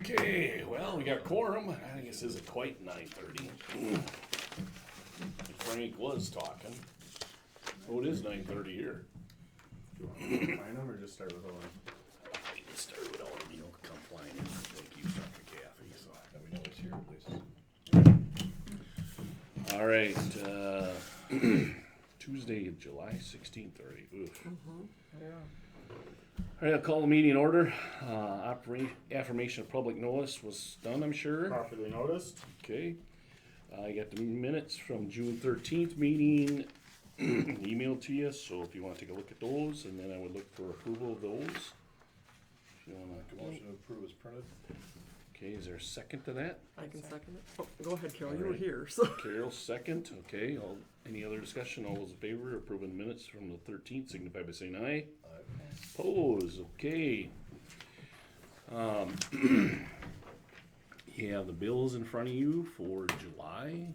Okay, well, we got quorum. I think this isn't quite 9:30. Frank was talking. Oh, it is 9:30 here. Do you want me to find them or just start with Owen? I can start with all of you. Come flying in. Thank you, Dr. Caffey. So Let me know it's here, please. all right, Tuesday, July 16th already. Oof. Yeah. All right, I'll call the meeting in order. Affirmation of public notice was done, I'm sure. Properly noticed. Okay. I got the minutes from June 13th meeting emailed to you, so if you want to take a look at those, and then I would look for approval of those. If you want to. Motion to approve is printed. Okay, is there a second to that? I can second it. Oh, go ahead, Carol, you were Alright. here, so. Carol, second. Okay, any other discussion? All those in favor of approving the minutes from the 13th signify by saying aye. Oppose, okay. You have the bills in front of you for July,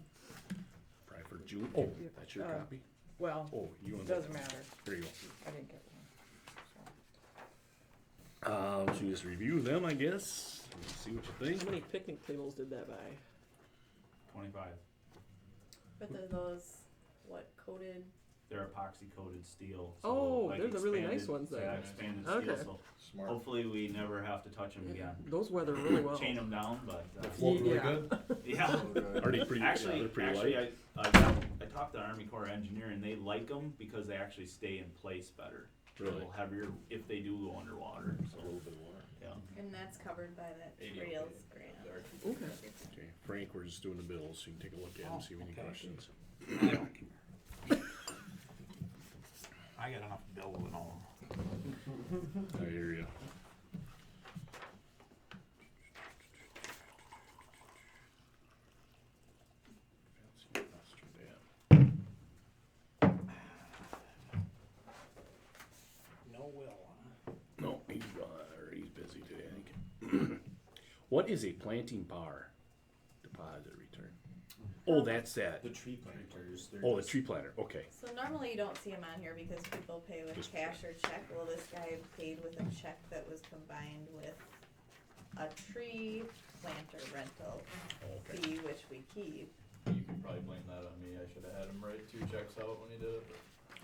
probably for June. Oh, that's your copy? Well, Oh, you want doesn't matter. There you go. I didn't get one. So you just review them, I guess, and see what you How think. many picnic tables did that buy? 25. But they're those, what, coated? They're epoxy coated steel. So Oh, like they're the really nice expanded- ones then. Yeah, expanded Okay. steel. So Smart. hopefully we never have to touch them again. Those weather really well. Chain them down, but They float really Yeah. good. yeah. Are they pretty, Actually, they're pretty actually, light? I talked to the Army Corps engineer and they like them because they actually stay in place better. They're a Really? little heavier if they do go underwater. A So little bit of water. yeah. And that's covered by that Trails grant. Okay. Okay, Frank, we're just doing the bills, so you can take a look at them, see if you have any questions. I got enough bill and all. I hear you. No will, huh? No, he's busy today, I think. What is a planting par deposit return? Oh, that's that. The tree planters. they're Oh, the just- tree planter, okay. So normally you don't see them on here because people pay with Just- cash or check. Well, this guy paid with a check that was combined with a tree planter rental Okay. fee, which we keep. You can probably blame that on me. I should have had him write 2 checks out when he did it.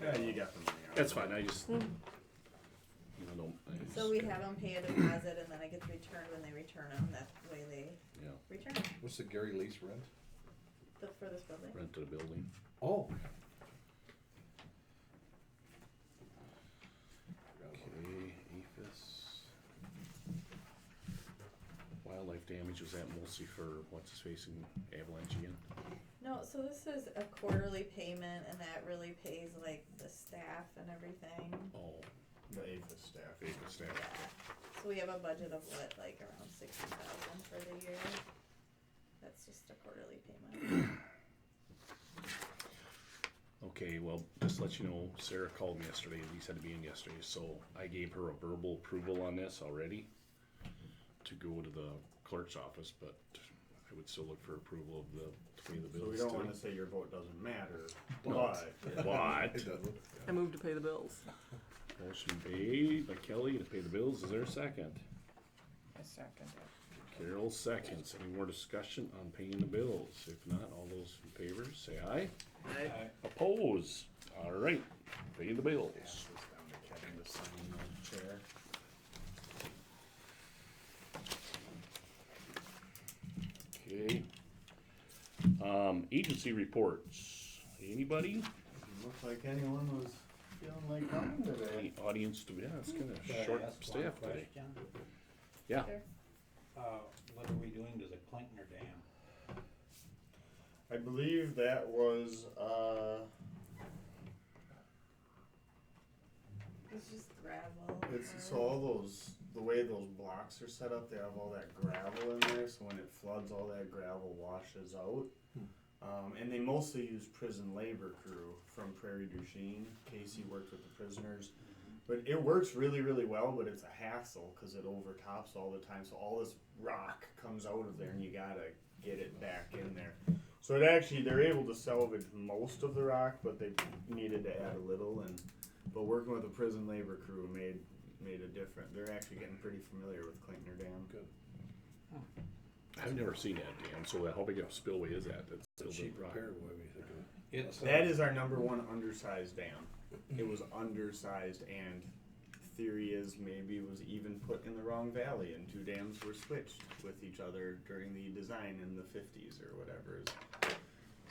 Yeah, you got the money out. That's fine, I just, don't. So we have them pay a deposit and then it gets returned when they return them. That's the way they Yeah, return 'em. What's the Gary lease rent? For this building. rent to the building. Oh. Okay, APHIS. Wildlife damage, was that mostly for what's his facing avalanche again? No, so this is a quarterly payment and that really pays like the staff and everything. Oh, The APHIS staff. APHIS staff. Yeah. So we have a budget of what, like around 60,000 for the year. That's just a quarterly payment. Okay, well, just to let you know, Sarah called me yesterday, Lisa had to be in yesterday, so I gave her a verbal approval on this already to go to the clerk's office, but I would still look for approval of the, to pay the So bills we don't too. wanna say your vote doesn't matter, No. but What? It doesn't. I moved to pay the bills. Motion paid by Kelly to pay the bills, is there a second? I second it. Carol seconds, any more discussion on paying the bills? If not, all those in favor, say aye. Oppose, alright, pay the bills. pass this down to Kevin to sign the chair. Okay. Agency reports, anybody? Doesn't look like anyone was feeling like coming today. Any audience to, yeah, it's kinda Could I short ask one staff today. question? Yeah, Sure. What are we doing to the Klinkner Dam? I believe that was, It's just gravel. it's, or- so all those, the way those blocks are set up, they have all that gravel in there, so when it floods, all that gravel washes out. And they mostly use prison labor crew from Prairie du Chien. Casey worked with the prisoners. But it works really, really well, but it's a hassle because it overtops all the time. So all this rock comes out of there and you gotta get it back in there. So it actually, they're able to salvage most of the rock, but they needed to add a little. But working with the prison labor crew made a difference. They're actually getting pretty familiar with Klinkner Dam. Good. I've never seen that dam, so how big a spillway is that? That's It's a still cheap the rock. repair, what do you think of it? It's, That is our number one undersized dam. It was undersized, and theory is maybe it was even put in the wrong valley, and two dams were switched with each other during the design in the 50s or whatever.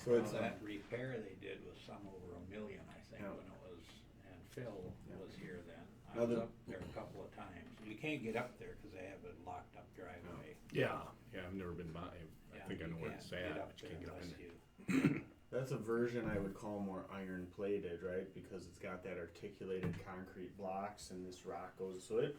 So it's that repair they did was some over $1 million, I think, Yeah. when it was, and Phil Yeah. was here then. I Now was the- up there a couple of times. You can't get up there because they have a locked up driveway. Yeah, yeah, I've never been by. I Yeah, think I know you where can't it's get at, up but you there can't get up in unless there. you- That's a version I would call more iron plated, right? Because it's got that articulated concrete blocks and this rock goes, so it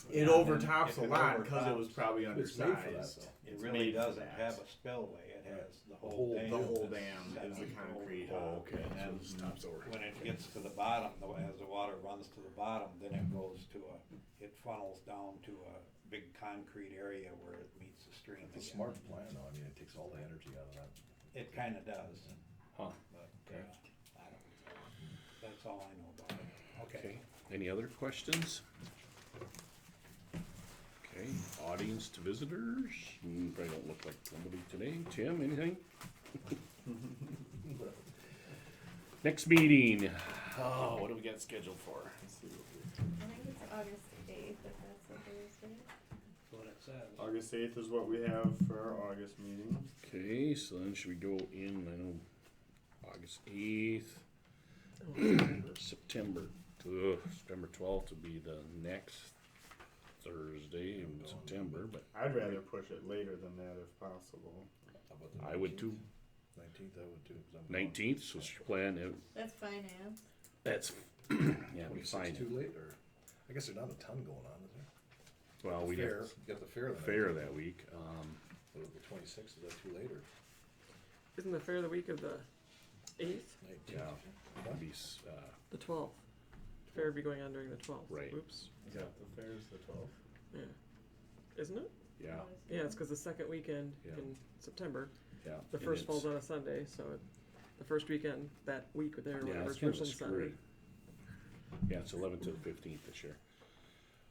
Yeah, overtops if a it lot because it was overtops, probably It's made for that, undersized. though. It It's really made for doesn't that. have a spillway. It has the whole- whole dam. The whole that's dam set is the up over concrete. top. Oh, okay, so And it just tops over. when it gets to the bottom, as the water runs to the bottom, then it goes to it funnels down to a big concrete area where it meets the stream. It's a again. smart plan, though, I mean, it takes all the energy out of that. It kinda does, Huh, but, Okay. I don't, that's all I know about it. okay. Any other questions? Okay, audience to visitors. Probably don't look like somebody today. Tim, anything? Next meeting. Oh, what do we got scheduled for? Let's see what I think it's August 8th, if that's a Thursday. That's what it says. August 8th is what we have for our August meeting. Okay, so then should we go in, I know, August 8th, September, September 12th would be the next Thursday in September, but I'd rather push it later than that if possible. How about the I would too. 19th, I would too, 'cause I'm gone. 19th, so it's your plan, That's finance. that's, yeah, we 26th find, too late, or, I guess there's not a ton going on, is there? well, we Fair, have you got the fair. fair that week, But the 26th, is that too late, or Isn't the fair the week of the 8th? 19th? yeah, What? that'd be, The 12th. Fair would be going on during the 12th. Right. Oops. Yeah, the fair's the 12th. Yeah. Isn't it? yeah, Yeah, it's because the second weekend Yeah. in September, yeah. the and first it's- falls on a Sunday, so the first weekend that week there, Yeah, whatever, it's kind of first and Saturday. screwy. Yeah, it's 11th to the 15th this year.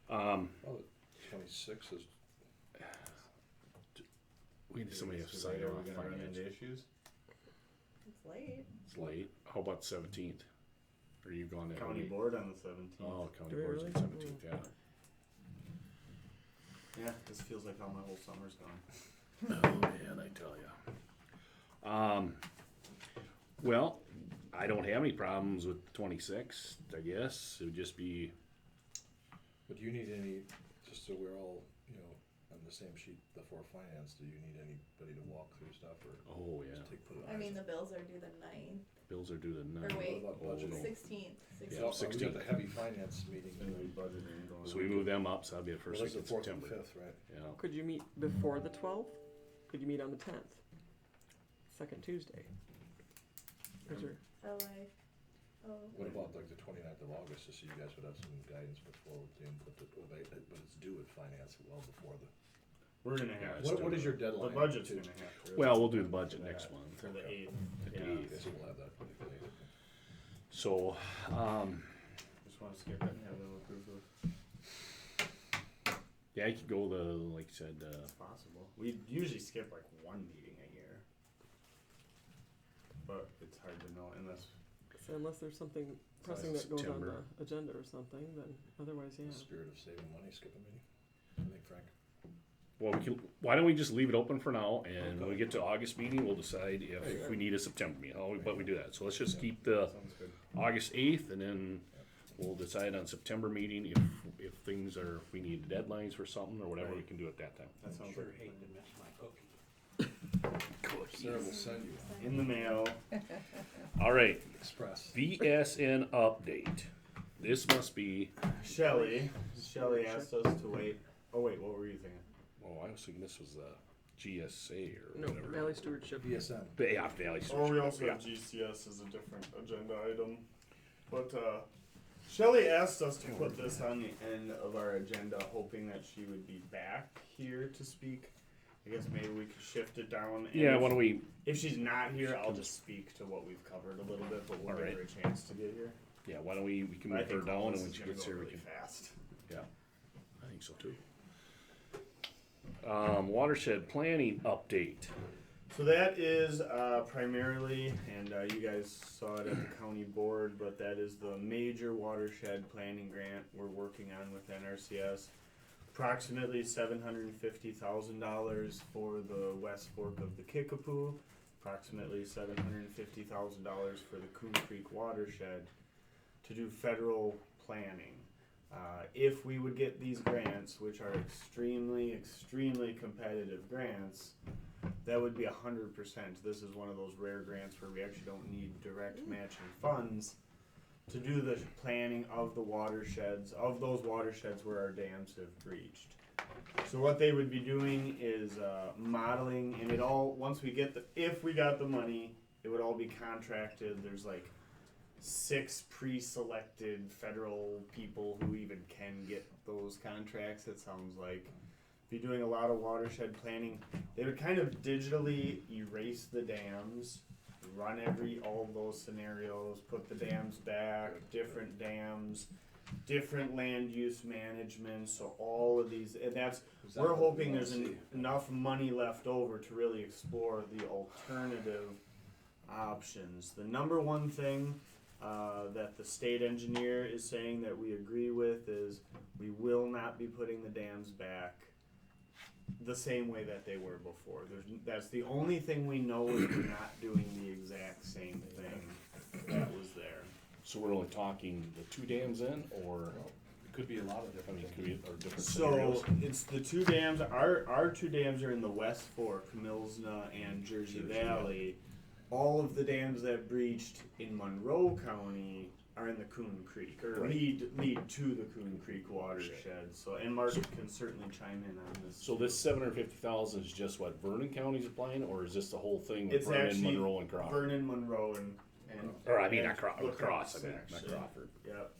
Oh, the 26th is, We need somebody to So sign later off we're gonna run finance. into issues. It's late. It's late. How about 17th? Are you going that County week? board on the 17th. Oh, county Do we board's really? the 17th, yeah. Yeah, this feels like how my whole summer's gone. Oh, man, I tell ya. Well, I don't have any problems with 26th, I guess. It would just be, but do you need any, just so we're all, you know, on the same sheet before finance, do you need anybody to walk through stuff, or oh, yeah. just put it I on? mean, the bills are due the 9th, Bills are due the 9th. or wait, What about budgeting? 16th. Yeah, So, we 16th. got the heavy finance meeting, It's gonna be budgeting going So we on. move them up, so that'll be the well, first that's week the in 4th and September. 5th, right? Yeah. Could you meet before the 12th? Could you meet on the 10th? Second Tuesday? Or is there- LA. Oh. What about like the 29th of August, just so you guys would have some guidance before the input, but it's due at finance well before the. We're gonna Yeah, have. it's to- What is your The deadline? budget's to- gonna have to. Well, we'll do the budget for next that, month. For the 8th. At the Yeah. 8th. Okay, so we'll have that pretty late. So, Just wanna skip it and have them approve it. yeah, I could go the, like I said, It's possible. We usually skip like one meeting a year. But it's hard to know unless, So unless there's something pressing it's that goes on September. the agenda or something, then otherwise, yeah. In the spirit of saving money, skip a meeting, I think, Frank. well, we can, why don't we just leave it open for now, and when we get to August meeting, we'll decide if we need a September meeting, but we do that. So let's just keep the sounds good. August 8th, and then we'll decide on September meeting if things are, if we need deadlines for something or whatever, we Right. can do at that time. That I sounds sure like. hate to miss my cookie. Sarah will send you one. In the mail. All right, Express. VSN update. This must be, Shelley asked us to wait. Oh wait, what were you thinking? oh, I was thinking this was the GSA or No, whatever. Valley Stewardship. VSM. But yeah, Valley. Or we also yeah. have GCS as a different agenda item. But Shelley asked us to put this on the end of our agenda, hoping that she would be back here to speak. I guess maybe we could shift it down. And Yeah, if, why don't we, if she's not here, I'll just speak to what we've covered a little bit, but we'll give her a chance to get here. yeah, why don't we can But I move her think all down, this and when is she gonna gets go here, we really can, fast. yeah, I think so too. Watershed planning update. So that is primarily, and you guys saw it at the county board, but that is the major watershed planning grant we're working on with NRCS. Approximately $750,000 for the west fork of the Kickapoo, approximately $750,000 for the Coon Creek watershed to do federal planning. If we would get these grants, which are extremely, extremely competitive grants, that would be 100%. This is one of those rare grants where we actually don't need direct matching funds to do the planning of the watersheds, of those watersheds where our dams have breached. So what they would be doing is modeling, and it all, once we get if we got the money, it would all be contracted. There's like 6 pre-selected federal people who even can get those contracts, it sounds like. Be doing a lot of watershed planning. They would kind of digitally erase the dams, run all of those scenarios, put the dams back, different dams, different land use management, so all of these, and that's, we're hoping there's enough money left over to really explore the alternative options. The number one thing that the state engineer is saying that we agree with is we will not be putting the dams back the same way that they were before. That's the only thing we know is we're not doing the exact same thing that was there. So we're only talking the 2 dams in, or It could be a lot of I different. mean, could be or different So scenarios? it's the 2 dams. Our 2 dams are in the West Fork, Milsna and Jersey Valley. All of the dams that breached in Monroe County are in the Coon Creek, or Right. lead to the Coon Creek watershed. So, and Mark can certainly chime in on this. So this 750,000 is just what Vernon County's applying, or is this the whole thing with It's Vernon, actually Monroe, and Crawford? Vernon, Monroe, and Or I mean, and not Lacrosse, I mean, not actually. Crawford. Yep.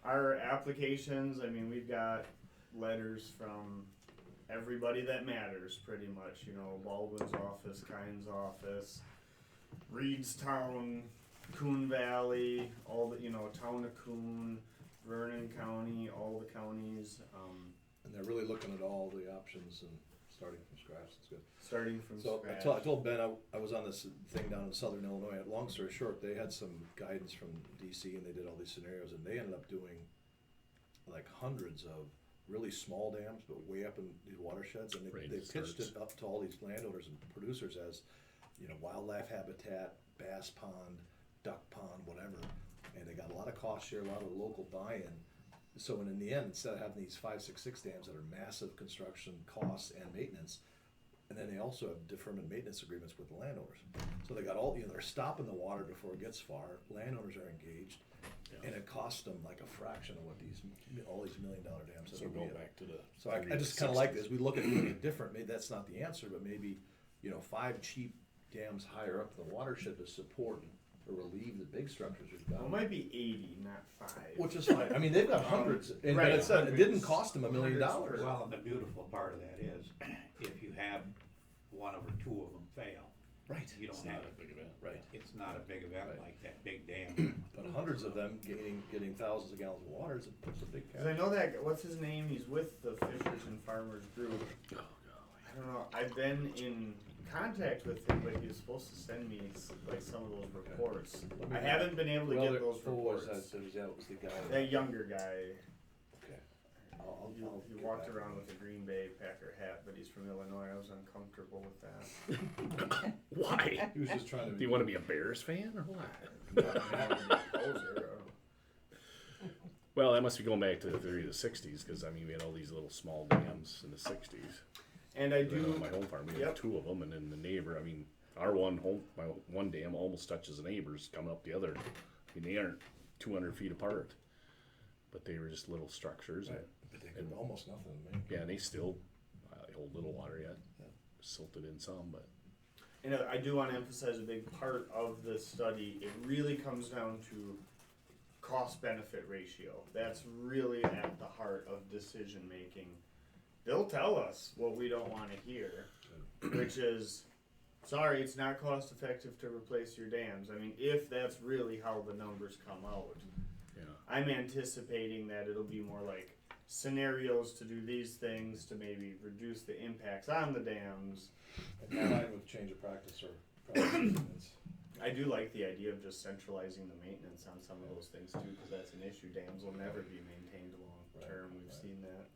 Our applications, I mean, we've got letters from everybody that matters, pretty much. You know, Baldwin's office, Kyne's office, Reedstown, Coon Valley, all the, town of Coon, Vernon County, all the counties, And they're really looking at all the options and starting from scratch. It's good. starting from So scratch. I told Ben I was on this thing down in Southern Illinois. Long story short, they had some guidance from DC and they did all these scenarios, and they ended up doing like hundreds of really small dams, but way up in these watersheds, and Right, they it pitched starts. it up to all these landowners and producers as, wildlife habitat, bass pond, duck pond, whatever. And they got a lot of cost share, a lot of local buy-in. So in the end, instead of having these 5, 6, 6 dams that are massive construction costs and maintenance, and then they also have deferment maintenance agreements with the landowners. So they got all, they're stopping the water before it gets far. Landowners are engaged, and it costs them like a fraction of what all these $1 million dams. So go back to the. So I just kind of like this. We look at doing it different. Maybe that's not the answer, but maybe 5 cheap dams higher up the watershed to support or relieve the big structures we've got. Well, it might be 80, not 5. Which is fine. I mean, they've got hundreds, and right, it didn't cost them $1 million. Hundreds. Well, and the beautiful part of that is, if you have 1 or 2 of them fail, Right. you don't It's have not a big event. Right. It's not a big event Right. like that big dam. But hundreds of them getting thousands of gallons of water is a big Because I catch. know that, what's his name? He's with the Fishers and Farmers group. Oh, I don't know. I've been in contact with him, but he was supposed to send me like some of those reports. I haven't been able to get those Who was reports. that was the guy. That younger guy. Okay. He walked around with a Green Bay Packer hat, but he's from Illinois. I was uncomfortable with that. Why? He was just trying to. Do you want to be a Bears fan or what? Well, that must be going back to the theory of the 60s, because I mean, we had all these little small dams in the 60s. And I do. My home farm, we had Yep. 2 of them, and then the neighbor, I mean, my one dam almost touches the neighbor's coming up the other. I mean, they aren't 200 feet apart, but they were just little structures. Right. But they could almost nothing, man. Yeah, and they still hold little water yet. Silted in some, but And I do want to emphasize a big part of this study. It really comes down to cost-benefit ratio. That's really at the heart of decision making. They'll tell us what we don't want to hear, which is, sorry, it's not cost effective to replace your dams. I mean, if that's really how the numbers come out, yeah. I'm anticipating that it'll be more like scenarios to do these things to maybe reduce the impacts on the dams. And combined with change of practice or practice maintenance. I do like the idea of just centralizing the maintenance on some of those things too, because that's an issue. Dams will never be maintained long term. We've seen that.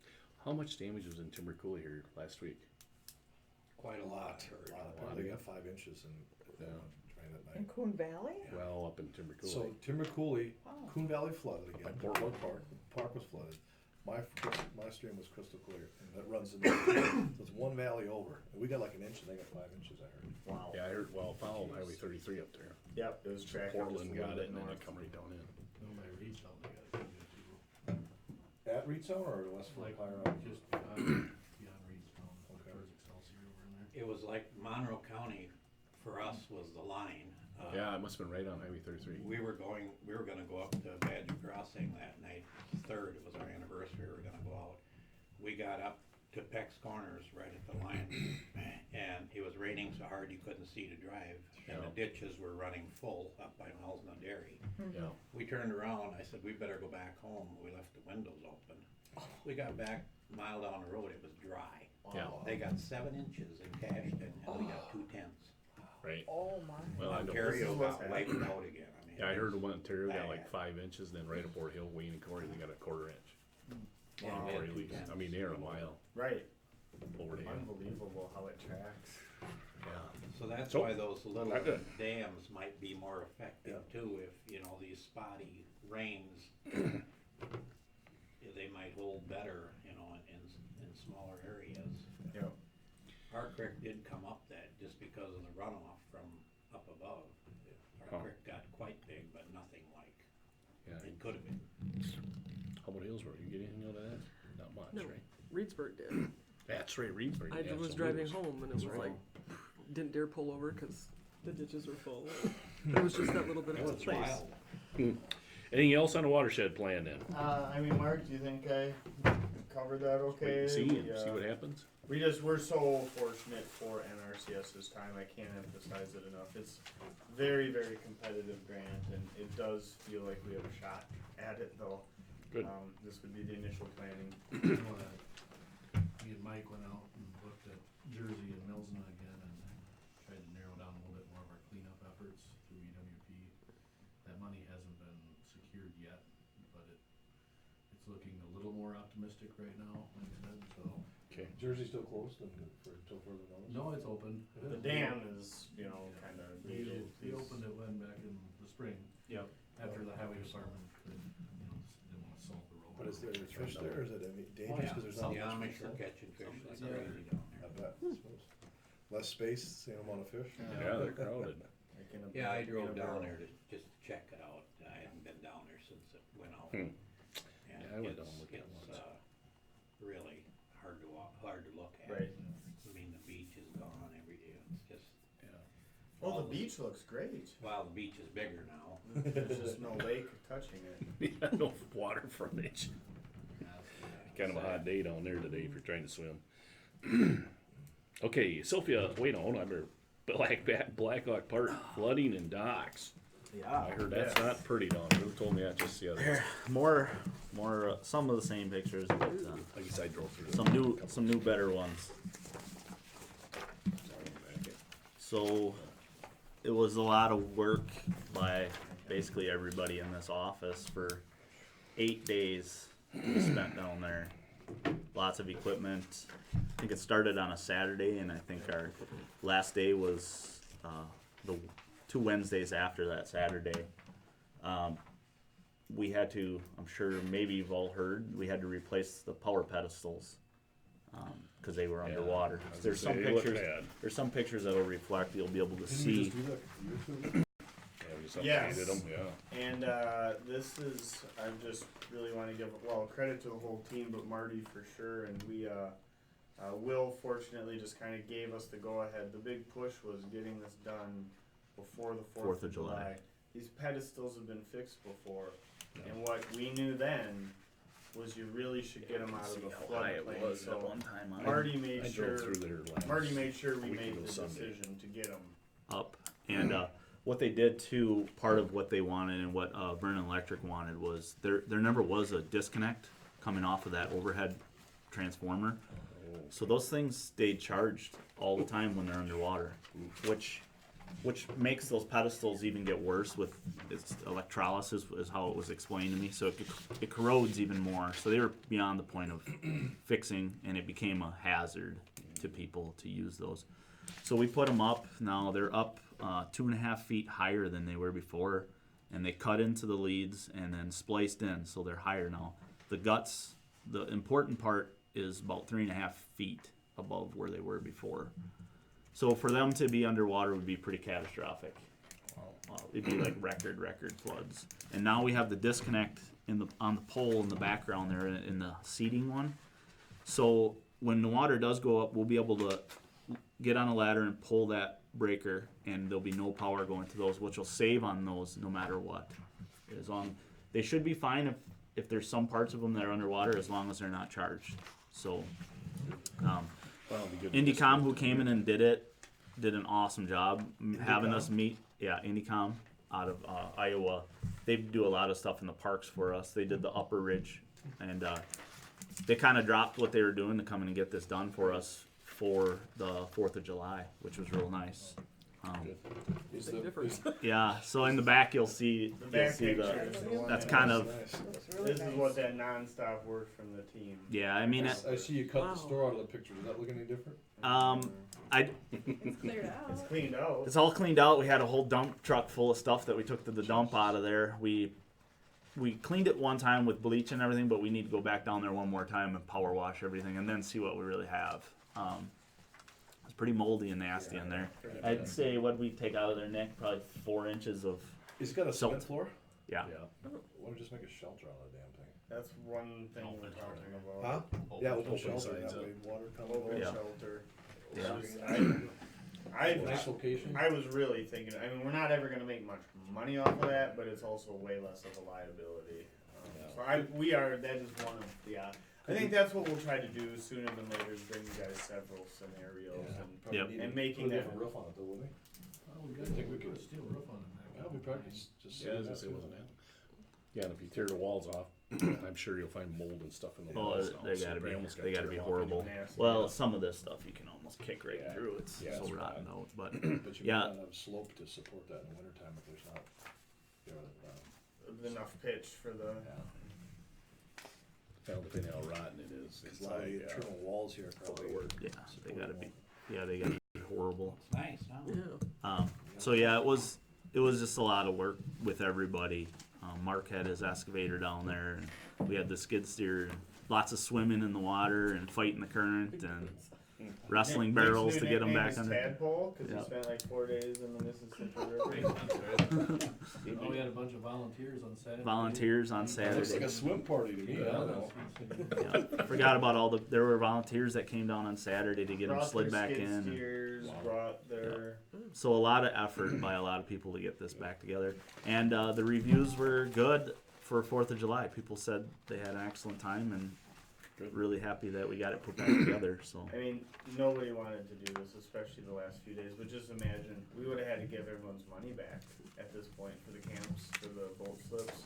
How much damage was in Timber Coulee here last week? Quite a lot. They got 5 inches in Yeah. drain at In night. Coon Valley? Well, up in Timber Coulee. So Timber Coulee, Wow. Coon Valley flooded again. Up by Portland. Park was flooded. My stream was crystal clear, and that runs in. So it's one valley over, and we got like an inch, and they got 5 inches. I heard. Wow. Yeah, I heard, well, followed Highway 33 up there. Yep, it was tracking Portland just a got little it, and bit then north. it come right down in. Nobody reached out, they got it too. At Reedstone or West Like, Higher up? just beyond Reedstone, Okay. towards Excelsior over in there. It was like Monroe County for us was the line. Yeah, it must've been right on Highway 33. We were gonna go up to Badger Crossing that night, 3rd, it was our anniversary, we were gonna go out. We got up to Peck's Corners right at the line, and it was raining so hard you couldn't see to drive, and the Yeah. ditches were running full up by Melsna Dairy. Yeah. We turned around, I said, we better go back home, we left the windows open. We got back a mile down the road, it was dry. Yeah. They got 7 inches in Cashton, and we got 2/10. Right. Oh my. Well, I know. Ontario This is what's got wiped out again, I mean. Yeah, I heard one Ontario got like bad. 5 inches, then right aboard Hill, Wayne and Corey, they got a 1/4 inch. Yeah, Wow. we had Or at least, 2/10. I mean, they're a mile Right. over the hill. Unbelievable how it tracks. Yeah. So that's So, why those little not good. dams might be more effective too, if, you know, these spotty rains, they might hold better, you know, in smaller areas. Yep. Our creek did come up that, just because of the runoff from up above. Huh. Our creek got quite big, but nothing like Yeah. it could have been. How about Hillsborough? You get anything out of that? Not much, No. right? Reedsburg did. That's right, Reedsburg. I yeah, was so driving Lewis. home and it was That's right. like, didn't dare pull over because the ditches were full. It was just that little bit It of a was place. wild. Anything else on the watershed plan then? I mean, Mark, do you think I covered that Wait okay? and see and We, see what happens. we're so fortunate for NRCS's time. I can't emphasize it enough. It's very, very competitive grant, and it does feel like we have a shot at it, though. Good. This would be the initial planning. Me and Mike went out and looked at Jersey and Milsna again and tried to narrow down a little bit more of our cleanup efforts through EWP. That money hasn't been secured yet, but it's looking a little more optimistic right now, like I said, so. Okay. Jersey still closed until further notice? No, it's open. The dam is, kind of We gated. opened it when back in the spring, Yep. after the highway department could, didn't wanna salt the road. But is there fish there, or is it Oh, dangerous, yeah, cause there's the not much Amish fish are there? catching fish like Yeah. crazy down I there. bet, I suppose. Less space, same amount of fish? Yeah, they're crowded. Like in a Yeah, I in a drove down barrel. there to just check it out. I haven't been down there since it went out. Hmm. And Yeah, I went down and looked at it it's, once. really hard to look at. Right. I mean, the beach is gone every day. It's just, Well, the beach looks great. well, the beach is bigger now. There's just no lake touching it. Yeah, no water frontage. Kind of a hot day down there today if you're trying to swim. Okay, Sophia, wait on, I better Blackhawk Park flooding and docks. I heard that's not pretty down there. Who told me that just the other day? More, some of the same pictures, but I guess I drove through. some new, better ones. So, it was a lot of work by basically everybody in this office for 8 days we spent down there. Lots of equipment. I think it started on a Saturday, and I think our last day was the 2 Wednesdays after that Saturday. We had to, I'm sure maybe you've all heard, we had to replace the power pedestals because they were underwater. I was There's gonna some say, they look pictures. bad. There's some pictures that'll reflect. You'll be able to Didn't we see. just do that YouTube? Yeah, we just Yes. updated them, yeah. And this is, I just really want to give, credit to the whole team, but Marty for sure. And we, Will fortunately just kind of gave us the go ahead. The big push was getting this done before the 4th of July. These pedestals have been fixed before. And what we knew then was you really should get them out of the floodplain. So time Marty made I sure, drove through there last. Marty made sure we week made ago the Sunday. decision to get them. up. And what they did too, part of what they wanted and what Vernon Electric wanted was there never was a disconnect coming off of that overhead transformer. So those things stayed charged all the time when they're underwater, which makes those pedestals even get worse with its electrolysis, is how it was explained to me. So it corrodes even more. So they were beyond the point of fixing, and it became a hazard to people to use those. So we put them up. Now they're up 2.5 feet higher than they were before, and they cut into the leads and then spliced in, so they're higher now. The guts, the important part, is about 3.5 feet above where they were before. So for them to be underwater would be pretty catastrophic. It'd be like record floods. And now we have the disconnect on the pole in the background there in the seating one. So when the water does go up, we'll be able to get on a ladder and pull that breaker, and there'll be no power going to those, which will save on those no matter what. They should be fine if there's some parts of them that are underwater, as long as they're not charged. So Indicom, who came in and did an awesome job having us meet. Yeah, Indicom out of Iowa. They do a lot of stuff in the parks for us. They did the Upper Ridge, and they kind of dropped what they were doing to come in and get this done for us for the 4th of July, which was real nice. Big difference. Yeah, so in the back you'll see Picture is the one that's that- kind of This is what that non-stop work from the team. yeah. I mean, I see you cut Wow. the store out of the picture. Does that look any different? It's cleared out. It's cleaned out. it's all cleaned out. We had a whole dump truck full of stuff that we took to the dump out of there. We cleaned it one time with bleach and everything, but we need to go back down there one more time and power wash everything and then see what we really have. It's pretty moldy and nasty in there. I'd say what we take out of there, Nick, probably 4 inches of It's got a Silt. cement floor? yeah. Why don't we just make a shelter out of the damn thing? That's one thing we're talking about. Huh? Yeah, open Open shelter, sides that up. way water comes Open over. Yeah. shelter. Yeah. Nice location. I was really thinking, I mean, we're not ever gonna make much money off of that, but it's also way less of a liability. That is one of the, I think that's what we'll try to do sooner than later, is bring you guys several scenarios Yeah, and probably Yep. need and to making put a that- different roof on it though, wouldn't we? Oh, we got I think we put a could- steel roof on it. Well, we probably just Yeah, as I say, wasn't it? Yeah, and if you tear the walls off, I'm sure you'll find mold and stuff in the Oh, walls. now, they so gotta you be almost they gotta tear be them off horrible. nasty. Well, some of this stuff you can almost kick right Yeah. through. It's Yeah, so it's rotten bad. out, but But you Yeah. might not have a slope to support that in the wintertime if there's not, you know, enough pitch for the. yeah. Well, depending how rotten it is, Cause it's a lot of the like, internal walls here probably work. yeah, they gotta be horrible. It's nice, huh? Yeah. So yeah, it was just a lot of work with everybody. Mark had his excavator down there, and we had the skid steer, and lots of swimming in the water and fighting the current and wrestling Nick's barrels new to get them nickname back is under. Tadpole, cause Yeah. he spent like 4 days in the Mississippi Makes River. sense, right? Oh, we had a bunch of volunteers on Saturday. Volunteers on Looks like Saturday. a swim party to me, I don't know. Yeah. Forgot about there were volunteers that came down on Saturday to get them Brought slid their back skid in. steers, brought their. So a lot of effort by a lot of people to get this back together. And the reviews were good for 4th of July. People said they had an excellent time and Good. really happy that we got it put back together. So I mean, nobody wanted to do this, especially the last few days, but just imagine, we would've had to give everyone's money back at this point for the camps, for the boat slips.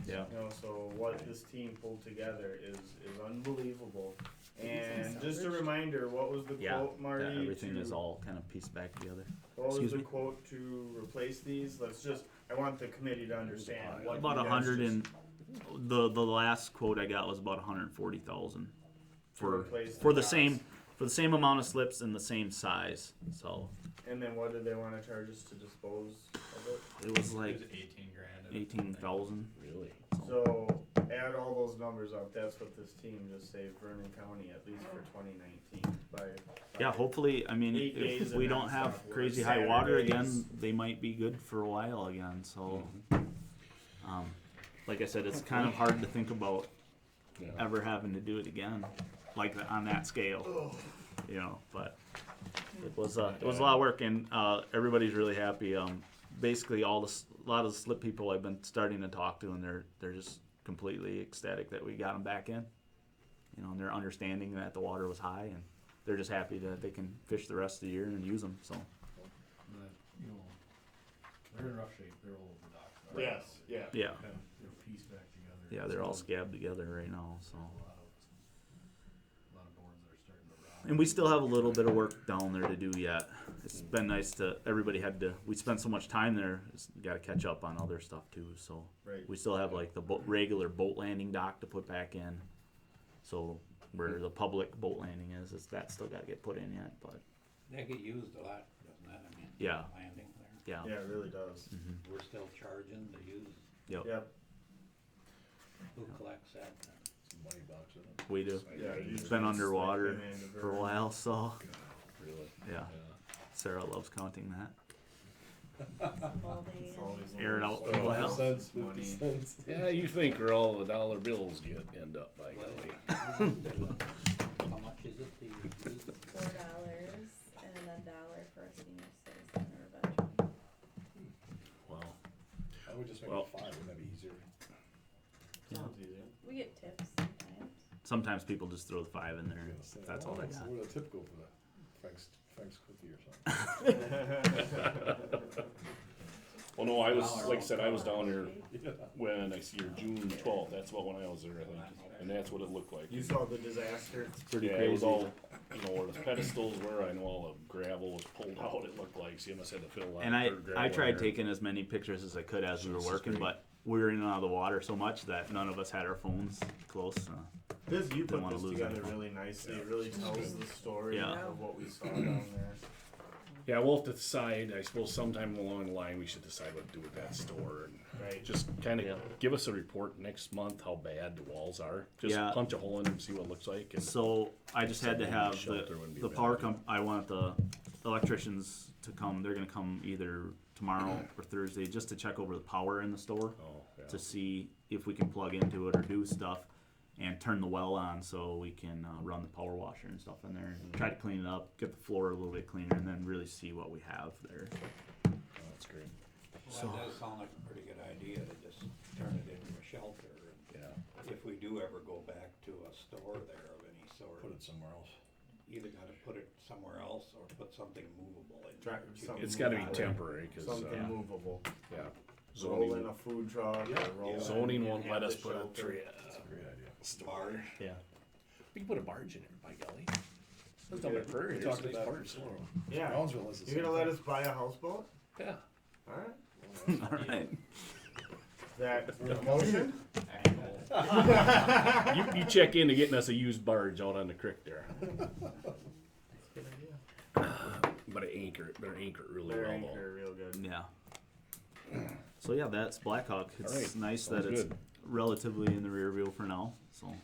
yeah. You know, so what this team pulled together is unbelievable. And just a reminder, what was the Yeah, quote, Marty? that everything to- is all kind of pieced back together. What was excuse the me? quote to replace these? I want the committee to understand what About you guys 100 just- and the last quote I got was about 140,000 for replace for the tops. same amount of slips and the same size. So And then what did they wanna charge us to dispose of it? it was It like was 18 grand. 18,000. really? So add all those numbers up, that's what this team just saved Vernon County, at least for 2019, by. Yeah, hopefully. I mean, 8 days if of we don't have nonstop work, crazy high water again, Saturdays. they might be good for a while again. So, like I said, it's kind of hard to think about Yeah. ever having to do it again, like on that scale. You know, but it was a lot of work, and everybody's really happy. Basically, a lot of the slip people I've been starting to talk to, and they're just completely ecstatic that we got them back in. You know, and they're understanding that the water was high, and they're just happy that they can fish the rest of the year and use them. So, But, you know, they're in rough shape. They're all over the dock. Yes, yeah. yeah, Kind of, they're pieced back together. Yeah, they're all scabbed together right now, so. A lot of boards that are starting to rot. And we still have a little bit of work down there to do yet. It's been nice everybody had to, we spent so much time there, gotta catch up on other stuff too, so. Right. We still have like the regular boat landing dock to put back in. So where the public boat landing is that still gotta get put in yet, but They get used a lot, doesn't that? I mean, Yeah. landing there. yeah. Yeah, it really does. We're still charging to use. Yep, Yep. Who collects that? Some money box in it. we do. Yeah, It's been underwater for a while, so, Really. yeah. Sarah loves counting that. Moldy. It's always Air it out for a Oh, while. Cents, 50 Money. cents. Yeah, you think where all the dollar bills end up by golly. How much is it to use? $4 and $1 for a senior citizen or a veteran. Wow. I would just make Well- it 5, wouldn't that be easier? Sounds easier. We get tips sometimes. Sometimes people just throw the 5 in there. I was gonna say, That's all they what's- got. What would a tip go for the Frank's cookie or something? Well, no, I was, like I said, I was down there Yeah. when I see her June 12th. That's about when I was there, I think. And that's what it looked like. You saw the disaster. Pretty Yeah, crazy. it was all, where the pedestals were, I know all the gravel was pulled out, it looked like, so you must have to fill a lot And of I dirt gravel in tried there. taking as many pictures as I could as we were Jesus working, Christ. but we were in and out of the water so much that none of us had our phones close. You Didn't put wanna this lose together anything. really nicely. It really tells the story Yeah. of what we saw down there. Yeah, we'll have to decide, I suppose sometime along the line, we should decide what to do with that store. And Right. just kinda Yeah. give us a report next month how bad the walls are. Just Yeah. punch a hole in them and see what it looks like. And So I just had to have Shelter wouldn't be the bad. power I want the electricians to come. They're gonna come either tomorrow or Thursday just to check over the power in the store Oh, yeah. to see if we can plug into it or do stuff and turn the well on so we can run the power washer and stuff in there and try to clean it up, get the floor a little bit cleaner, and then really see what we have there. Oh, that's great. Well, that does sound like a pretty good idea to just turn it into a shelter. And Yeah. if we do ever go back to a store there of any sort, Put it somewhere else. either gotta put it somewhere else or put something movable in. Try- there that you something can- It's gotta be movable. temporary, cause, Something Yeah. movable. yeah. Roll in Zoning, a food truck. Yeah. Or roll in zoning and won't have let the us put a shelter. tree, That's a great idea. Barge. Yeah. we can put a barge in there, by golly. That's We down by could- Prairie, We there's talked a nice about it barge. before. Yeah. Brownsville is the You're same gonna let thing. us buy a houseboat? Yeah. Alright. All right. That a motion? You check into getting us a used barge out on the creek there. Good idea. But it better anchor it really They're well anchor real good. Yeah. So yeah, that's Blackhawk. It's Alright, nice sounds that it's good. relatively in the rear view for now. So.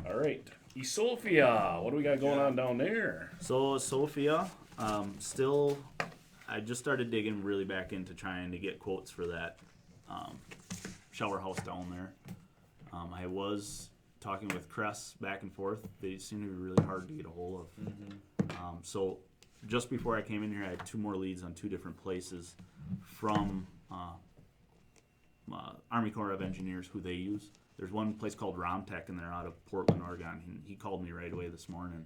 though. Alright, East Sophia, what do we got going on down there? So Sophia, still, I just started digging really back into trying to get quotes for that shower house down there. I was talking with Cress back and forth. They seem to be really hard to get a hold of. So just before I came in here, I had 2 more leads on 2 different places from Army Corps of Engineers who they use. There's one place called Romtech, and they're out of Portland, Oregon. And he called me right away this morning.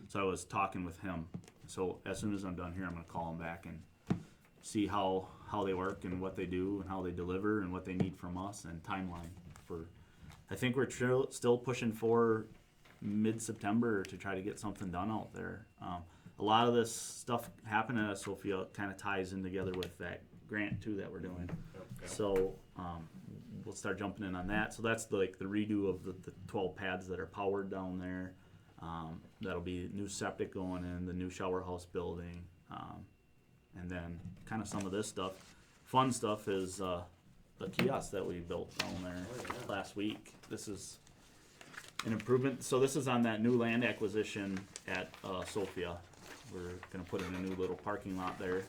So I was talking with him. So as soon as I'm done here, I'm going to call him back and see how they work and what they do and how they deliver and what they need from us and timeline for. I think we're still pushing for mid-September to try to get something done out there. A lot of this stuff happening at Sophia kind of ties in together with that grant too that we're doing. So we'll start jumping in on that. So that's like the redo of the 12 pads that are powered down there. That'll be new septic going in, the new shower house building, and then kind of some of this stuff. Fun stuff is the kiosk that we built down there last week. This is an improvement. So this is on that new land acquisition at Sophia. We're gonna put in a new little parking lot there.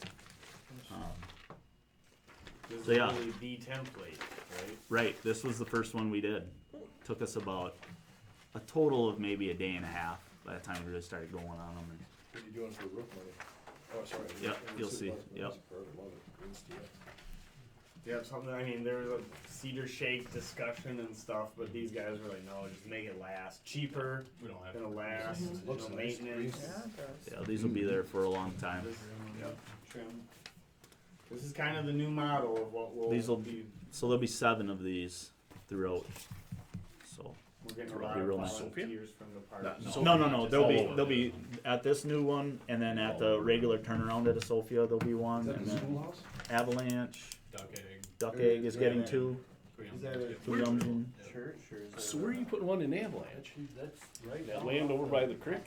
This So, is yeah. really the template, right? Right, this was the first one we did. Took us about a total of maybe a day and a half by the time we really started going on them. And What are you doing for roof money? Oh, sorry. Yep, you'll see. Yep. I love it. Green steel. Yeah, something. I mean, there was a cedar shake discussion and stuff, but these guys were like, no, just make it last. Cheaper, We don't have gonna to. last. Looks No nice. maintenance. yeah, these will be there for a long time. This, trim. This is kind of the new model of what we'll These will be. So there'll be 7 of these throughout So We're getting a It'll lot be of real nice. volunteers from the park. Not- So- no. They'll Oh. be at this new one, and then at the regular turnaround at Sophia there'll be one, Is that and the then schoolhouse? Avalanche, Duck egg. Duck Egg is getting Yeah. 2. Is that a Kuyumjin. church or is that? So where are you putting one in Avalanche? That's right. That land over by the creek?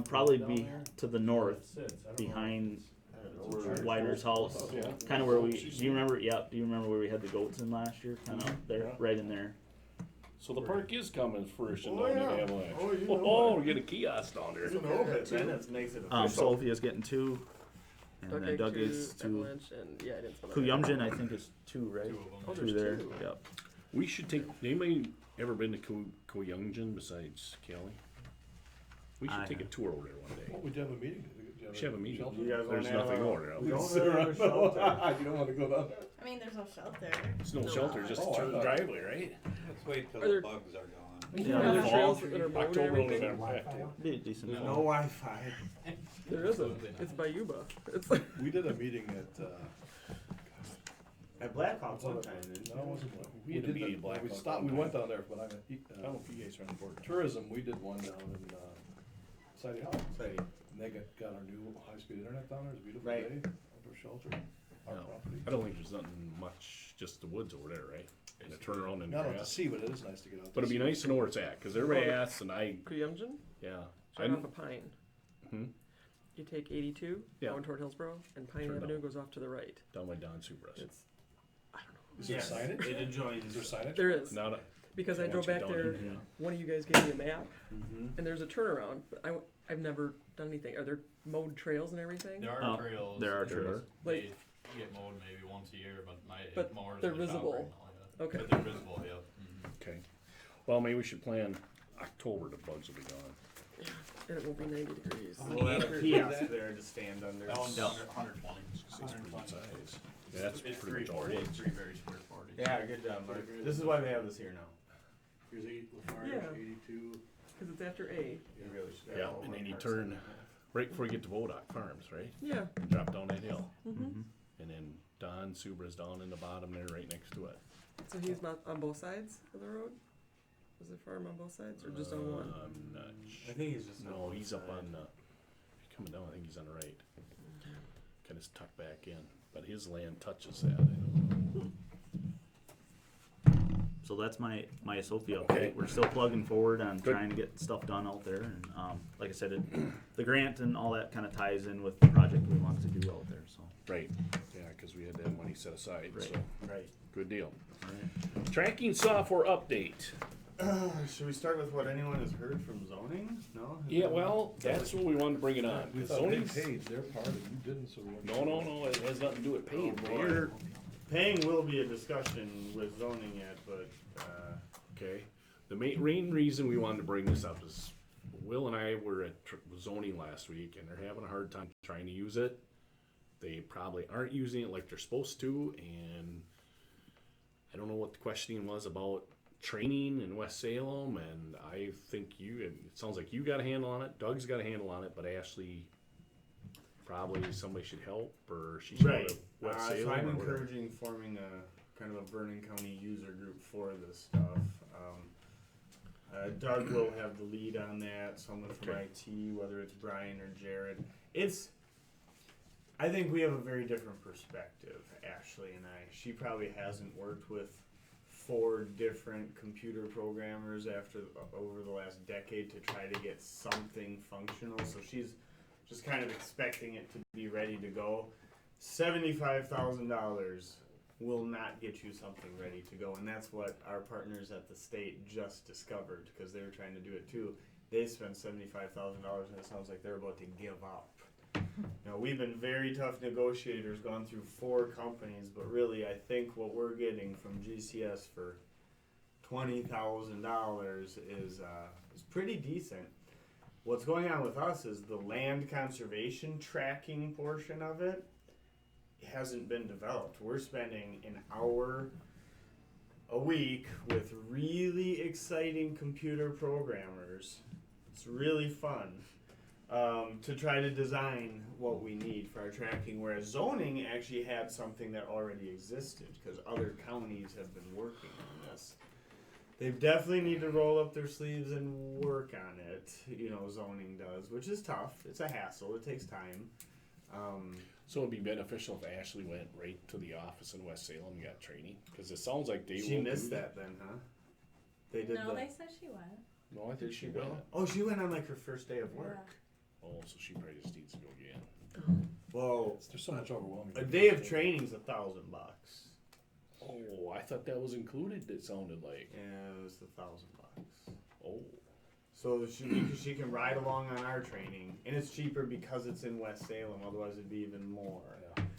Probably be to the north, behind I don't know where- Wider's house. Yeah. Kind of where we. Do you remember? Yeah. Do you remember where we had the goats in last year? Kind of there, Yeah. right in there. So the park is coming fruition Oh, down yeah. in Avalanche. Oh, you know Oh, it. we're getting a kiosk down there. You know it, then it makes it official. Sophia's getting 2, and Duck then egg Doug 2, is 2. Avalanche, and yeah, I didn't spell that. Kuyumjin I think is 2, right? 2 of them. Oh, 2 there's there. 2. Yep. We should take. Anybody ever been to Koyungjin besides Kelly? We should I take a have. tour over there one day. What would you have a meeting? We should have a meeting. Shelter? You guys There's wanna have nothing a- over there. We don't Sit have around. a shelter. You don't wanna go down there? I mean, there's no shelter. There's no shelter, just Oh, I through the thought- driveway, right? Let's wait till Are there- the bugs are gone. Yeah, Are there fall. trails that are mowed and October, everything? November. Yeah, too. Be a decent. There's fall. no Wi-Fi. There isn't. It's by Yuba. It's We did a meeting at, At Blackhawk one time, didn't no, it you? wasn't Black. We had a did meeting the- at Black We Hawk stopped, one we went time. down there, but I don't know if you guys are on board. tourism, we did one down in, Sidey Hollow. Say, And they got our new high-speed internet down there, it's a beautiful Right. day, outdoor shelter, our No. property. I don't think there's nothing much, just the woods over there, right? And a turnaround and Not out to grass. sea, but it is nice to get out. But it'd be nice to know where it's at, cause everybody asks and Kuyumjin, yeah. right I off of Pine. Hmm? You take 82 Yeah. going toward Hillsboro, and Pine Turn Avenue down. goes off to the right. down by Don Subras. It's I don't know. Is there yes, signage? it adjoins. Is there signage? There is Now that, because I once drove you're back down there. in here. One of you guys gave me a map, Mhm. and there's a turnaround. But I've never done anything. Are there mowed trails and everything? There Oh, are trails. there are There's- trails. They get mowed maybe once a year, but But mowers they're in the shop visible. right now, yeah. Okay. But they're visible, yeah. Mhm. okay. Well, maybe we should plan October, the bugs will be gone. And it won't be 90 degrees. We'll have a kiosk there to stand under. That one's Yeah. 120. It's pretty good size. Yeah, that's It's pretty much all it 340, is. 3 very square 40. Yeah, good job, Mark. This is why they have this here now. Here's Lafarge, Yeah. 82. Because it's after A. You really should have Yeah, all and my then you parks turn- in there. Right before you get to Vodock Farms, right? Yeah. Drop down that hill. Mm-hmm. And then Don Subra's down in the bottom there, right next to it. So he's not on both sides of the road? Was it farm on both sides or just on one? I'm not I think he's just. No, on he's one up side. on the, coming down, I think he's on the right. Kind of tucked back in, but his land touches that. I know. So that's my Sophia update. Okay. We're still plugging forward on Good. trying to get stuff done out there, and like I said, the grant and all that kind of ties in with the project we want to do out there. So Right, yeah, cause we had that money set aside, so, Right. good deal. Tracking software update. Should we start with what anyone has heard from zoning? No? Yeah, well, that's what we wanted to bring it on. We 'cause thought they zoning's- paid their part and you didn't, so we went. No, it has nothing to do with paying. Oh, boy. They're- Paying will be a discussion with zoning yet, but, Okay, the main reason we wanted to bring this up is Will and I were at zoning last week and they're having a hard time trying to use it. They probably aren't using it like they're supposed to, and I don't know what the questioning was about training in West Salem, and I think it sounds like you got a handle on it, Doug's got a handle on it, but Ashley, probably somebody should help, or she should go right. to West So Salem I'm or whatever. encouraging forming a kind of a Vernon County user group for this stuff. Doug will have the lead on that, someone from Okay. IT, whether it's Brian or Jared. I think we have a very different perspective, Ashley and I. She probably hasn't worked with 4 different computer programmers over the last decade to try to get something functional, so she's just kind of expecting it to be ready to go. $75,000 will not get you something ready to go, and that's what our partners at the state just discovered, because they were trying to do it too. They spent $75,000 and it sounds like they're about to give up. Now, we've been very tough negotiators, gone through 4 companies, but really I think what we're getting from GCS for $20,000 is pretty decent. What's going on with us is the land conservation tracking portion of it hasn't been developed. We're spending an hour a week with really exciting computer programmers. It's really fun to try to design what we need for our tracking, whereas zoning actually had something that already existed because other counties have been working on this. They definitely need to roll up their sleeves and work on it. You know, zoning does, which is tough. It's a hassle. It takes time. So it'd be beneficial if Ashley went right to the office in West Salem and got training, because it sounds like they She will missed do that then, huh? They did No, the. they said she went. No, I think Did she go? went. Oh, she went on like her first day of work. Oh, so she probably just needs to go again. Well, There's so much overwhelming. a day of training's $1,000. Oh, I thought that was included. It sounded like. Yeah, it was $1,000. Oh, So she can ride along on our training, and it's cheaper because it's in West Salem. Otherwise, it'd be even more.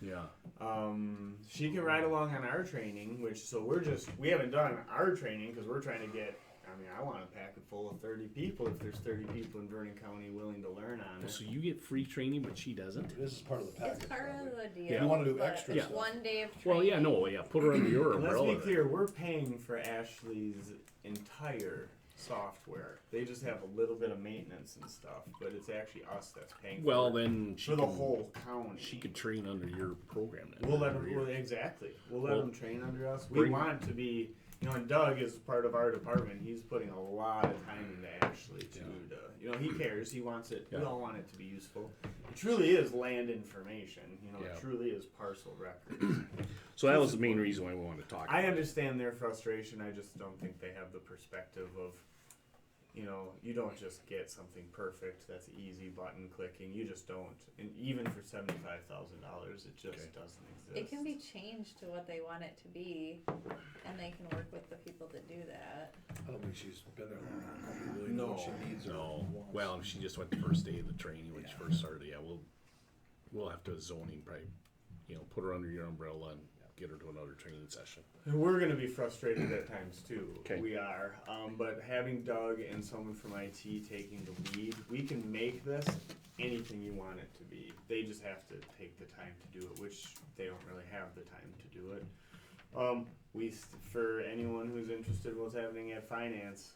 yeah. She can ride along on our training, we haven't done our training because we're trying to get. I mean, I want to pack it full of 30 people if there's 30 people in Vernon County willing to learn on it. So you get free training, but she doesn't. This is part of the package. It's part probably. of the deal. Yeah. You wanna do but extra it's stuff. 1 day of training. Well, yeah, no, yeah. Put her under your And let's umbrella. be clear, we're paying for Ashley's entire software. They just have a little bit of maintenance and stuff, but it's actually us that's paying Well, for it. then she For the can- whole county. She could train under your program. Then, We'll let under them. your- Well, exactly. We'll let Well, them train under us. We bring- want to be. You know, and Doug is part of our department. He's putting a lot of time into Ashley too. You know, he cares. He wants it. We Yeah. all want it to be useful. It truly is land information. You know, Yeah. it truly is parcel records. So that was the main reason why we wanted to talk. I about it. understand their frustration. I just don't think they have the perspective of, you know, you don't just get something perfect that's easy button clicking. You just don't. And even for $75,000, it just Okay. doesn't exist. It can be changed to what they want it to be, and they can work with the people that do that. I don't think she's been there long enough. Probably really No. know what she needs or No. wants. Well, she just went the first day of the training when she Yeah. first started. Yeah, we'll have to zoning probably, you know, put her under your umbrella and get her to another training session. And we're going to be frustrated at times too. Okay. We are. But having Doug and someone from IT taking the lead, we can make this anything you want it to be. They just have to take the time to do it, which they don't really have the time to do it. For anyone who's interested in what's happening at finance,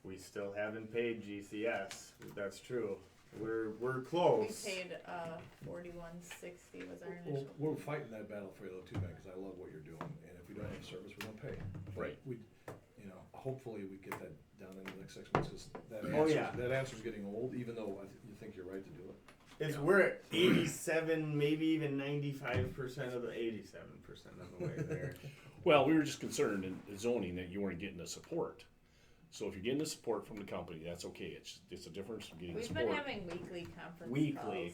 we still haven't paid GCS. That's true. We're We close. paid $41.60 was our Well, initial. we're fighting that battle for you though too, man, because I love what you're doing, and if we don't have service, we don't pay. But Right. We, you know, hopefully we get that down in the next 6 months, because that Oh, answer's, yeah. that answer's getting old, even though you think you're right to do it. We're at 87, maybe even 95% of the 87% of the way there. Well, we were just concerned in zoning that you weren't getting the support. So if you're getting the support from the company, that's okay. It's a difference from getting We've support. been having weekly conference Weekly. calls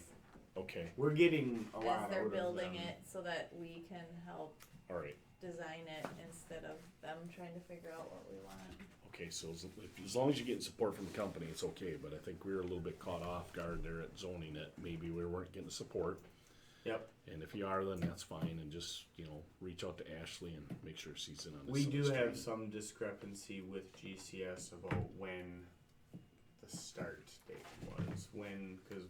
Okay, We're getting a lot as they're out of building them. it so that we can help all right. design it instead of them trying to figure out what we want. Okay, so as long as you're getting support from the company, it's okay. But I think we were a little bit caught off guard there at zoning that maybe we weren't getting the support. Yep. And if you are, then that's fine. And just, you know, reach out to Ashley and make sure she's in on this. We do this have training. some discrepancy with GCS about when the start date was. Because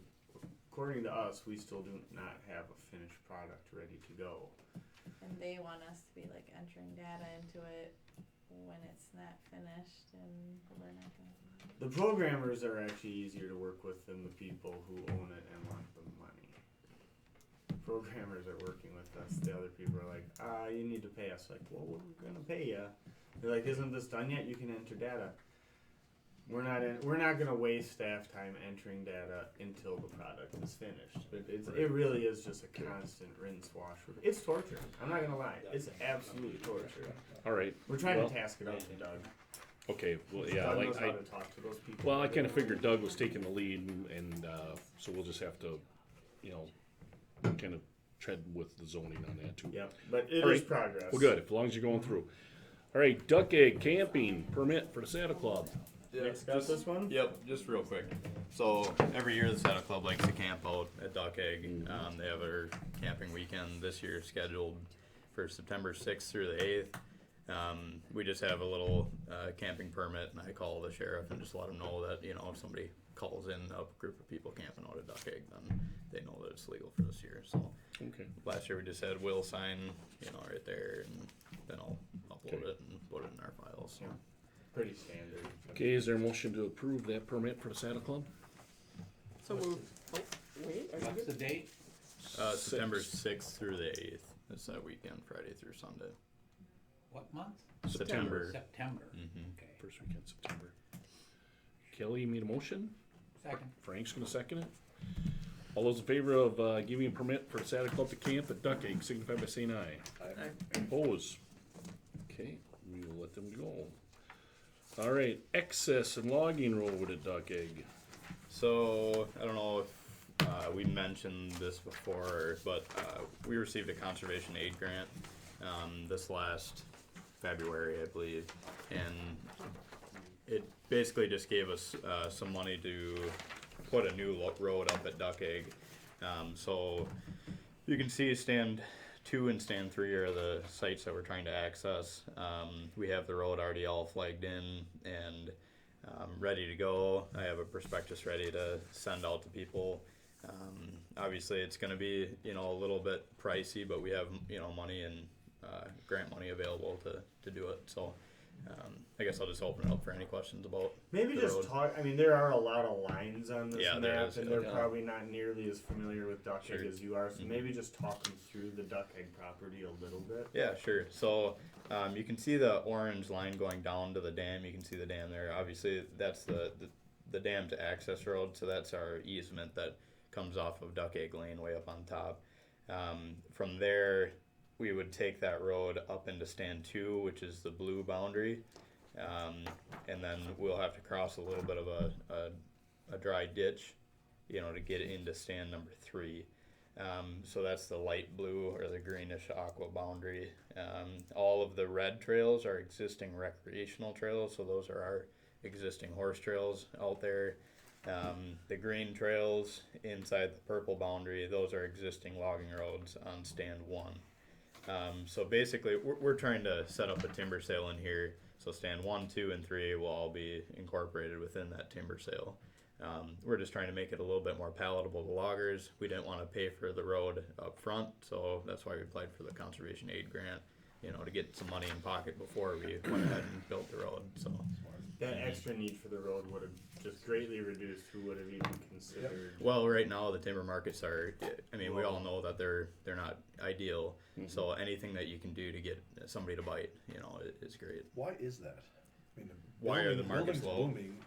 according to us, we still do not have a finished product ready to go. And they want us to be like entering data into it when it's not finished, and we're not gonna. The programmers are actually easier to work with than the people who own it and want the money. Programmers are working with us. The other people are like, you need to pay us. Like, well, we're gonna pay you. They're like, isn't this done yet? You can enter data. We're not gonna waste staff time entering data until the product is finished. But it really is just a constant rinse wash. It's torture. I'm not gonna lie. It's absolute torture. All right. We're trying Well, to task it out to Doug. Okay. Well, yeah. Doug Like knows how to talk to those people. well, I kind of figured Doug was taking the lead, and so we'll just have to, you know, kind of tread with the zoning on that too. Yep, but it All is right. progress. Well, good. As long as you're going through. All right. Duck egg camping permit for the Santa Club. Nick's got this one? Yep, just real quick. So every year the Saddle Club likes to camp out at Duck Egg. They have their camping weekend this year scheduled for September 6th through the 8th. We just have a little camping permit, and I call the sheriff and just let them know that, you know, if somebody calls in a group of people camping out at Duck Egg, then they know that it's legal for this year. So Okay. last year we just had Will sign, you know, right there, and then I'll upload Okay. it and put it in our files. So. Yeah. Pretty standard. Okay. Is there a motion to approve that permit for the Santa Club? So moved. Oh, wait, are you What's the good? date? September 6th through the 8th. It's that weekend, Friday through Sunday. What month? September. September. Mhm. Okay. First weekend September. Kelly made a motion. Second. Frank's gonna second it. All those in favor of giving a permit for Saturday Club to camp at Duck Egg, signify by saying aye. Oppose. Okay, we will let them go. All right, excess and logging road at Duck Egg. So I don't know if we mentioned this before, but we received a conservation aid grant this last February, I believe, and it basically just gave us some money to put a new road up at Duck Egg. So you can see stand 2 and stand 3 are the sites that we're trying to access. We have the road already all flagged in and ready to go. I have a prospectus ready to send out to people. Obviously it's going to be, a little bit pricey, but we have, money and grant money available to do it. So I guess I'll just open it up for any questions about Maybe the just road. talk. I mean, there are a lot of lines on this Yeah, there map, is, and yeah. they're probably not nearly as familiar with Duck Egg Sure. as you are. So Mhm. maybe just talk them through the Duck Egg property a little bit. Yeah, sure. So you can see the orange line going down to the dam. You can see the dam there. Obviously, that's the dam to access road. So that's our easement that comes off of Duck Egg Lane way up on top. From there, we would take that road up into stand 2, which is the blue boundary. And then we'll have to cross a little bit of a dry ditch, to get into stand number 3. So that's the light blue or the greenish aqua boundary. All of the red trails are existing recreational trails, so those are our existing horse trails out there. The green trails inside the purple boundary, those are existing logging roads on stand 1. So basically, we're trying to set up a timber sale in here. So stand 1, 2, and 3 will all be incorporated within that timber sale. We're just trying to make it a little bit more palatable to loggers. We didn't want to pay for the road up front, so that's why we applied for the conservation aid grant, to get some money in pocket before we went ahead and built the road. So That extra need for the road would have just greatly reduced who would have even considered. well, right now the timber markets are. I mean, we all know that they're not ideal. Mhm. So anything that you can do to get somebody to bite, is great. Why is that? I mean, Why are the markets building's low? booming.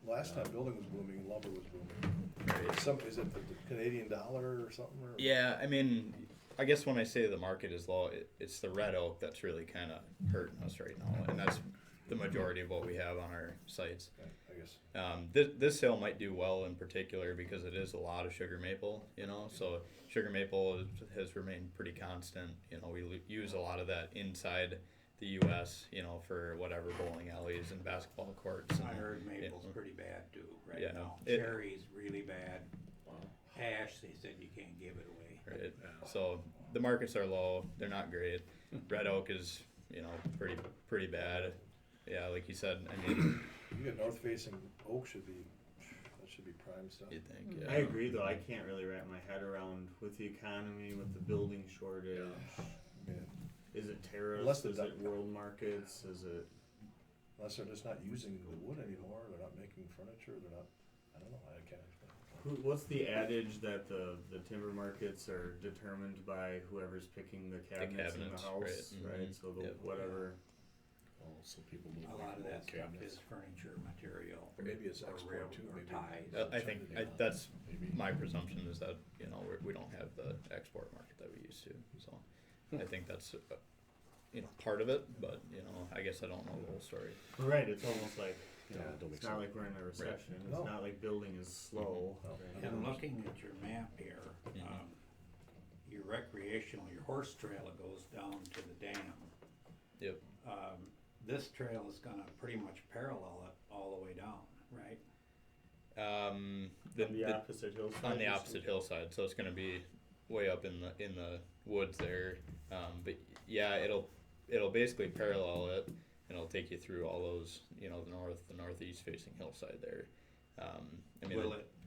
Last time building was booming, lumber was booming. Right. Is it the Canadian dollar or something? Or? Yeah, I mean, I guess when I say the market is low, it's the red oak that's really kind of hurting us right now, and that's the majority of what we have on our sites. Okay, I guess. This sale might do well in particular because it is a lot of sugar maple, so sugar maple has remained pretty constant. We use a lot of that inside the U.S., for whatever bowling alleys and basketball courts. And, I heard maple's pretty bad too right Yeah, now. it- Cherry's really bad. Ash, they said you can't give it away. Right. So the markets are low. They're not great. Red oak is, pretty bad. Yeah, like you said. I mean, You get north facing oak should be prime stuff. you'd think. Yeah. I agree, though. I can't really wrap my head around with the economy, with the building shortage. Yeah. Is it tariffs? Unless the Is duck- it world markets? Is it? Unless they're just not using the wood anymore, they're not making furniture, they're not, I don't know, I can't explain. What's the adage that the timber markets are determined by whoever's picking the cabinets in the cabinets, house, right, right? mhm. So the Yep. whatever. Oh, so people don't A like lot of that old stuff cabinets. is furniture material. Or maybe it's or export rail- too, or maybe. ties. I think that's Maybe. my presumption is that we don't have the export market that we used to. So I think that's part of it, but I guess I don't know the whole story. Right. It's almost like don't it's make not sense. like we're in a recession. It's No. not like building is slow. No. Right? And looking at your map here, your recreational, your horse trail that goes down to the dam. Yep. This trail is gonna pretty much parallel it all the way down, right? On the opposite hillside. on the opposite hillside, so it's going to be way up in the woods there. But yeah, it'll basically parallel it, and it'll take you through all those the northeast facing hillside there. I mean,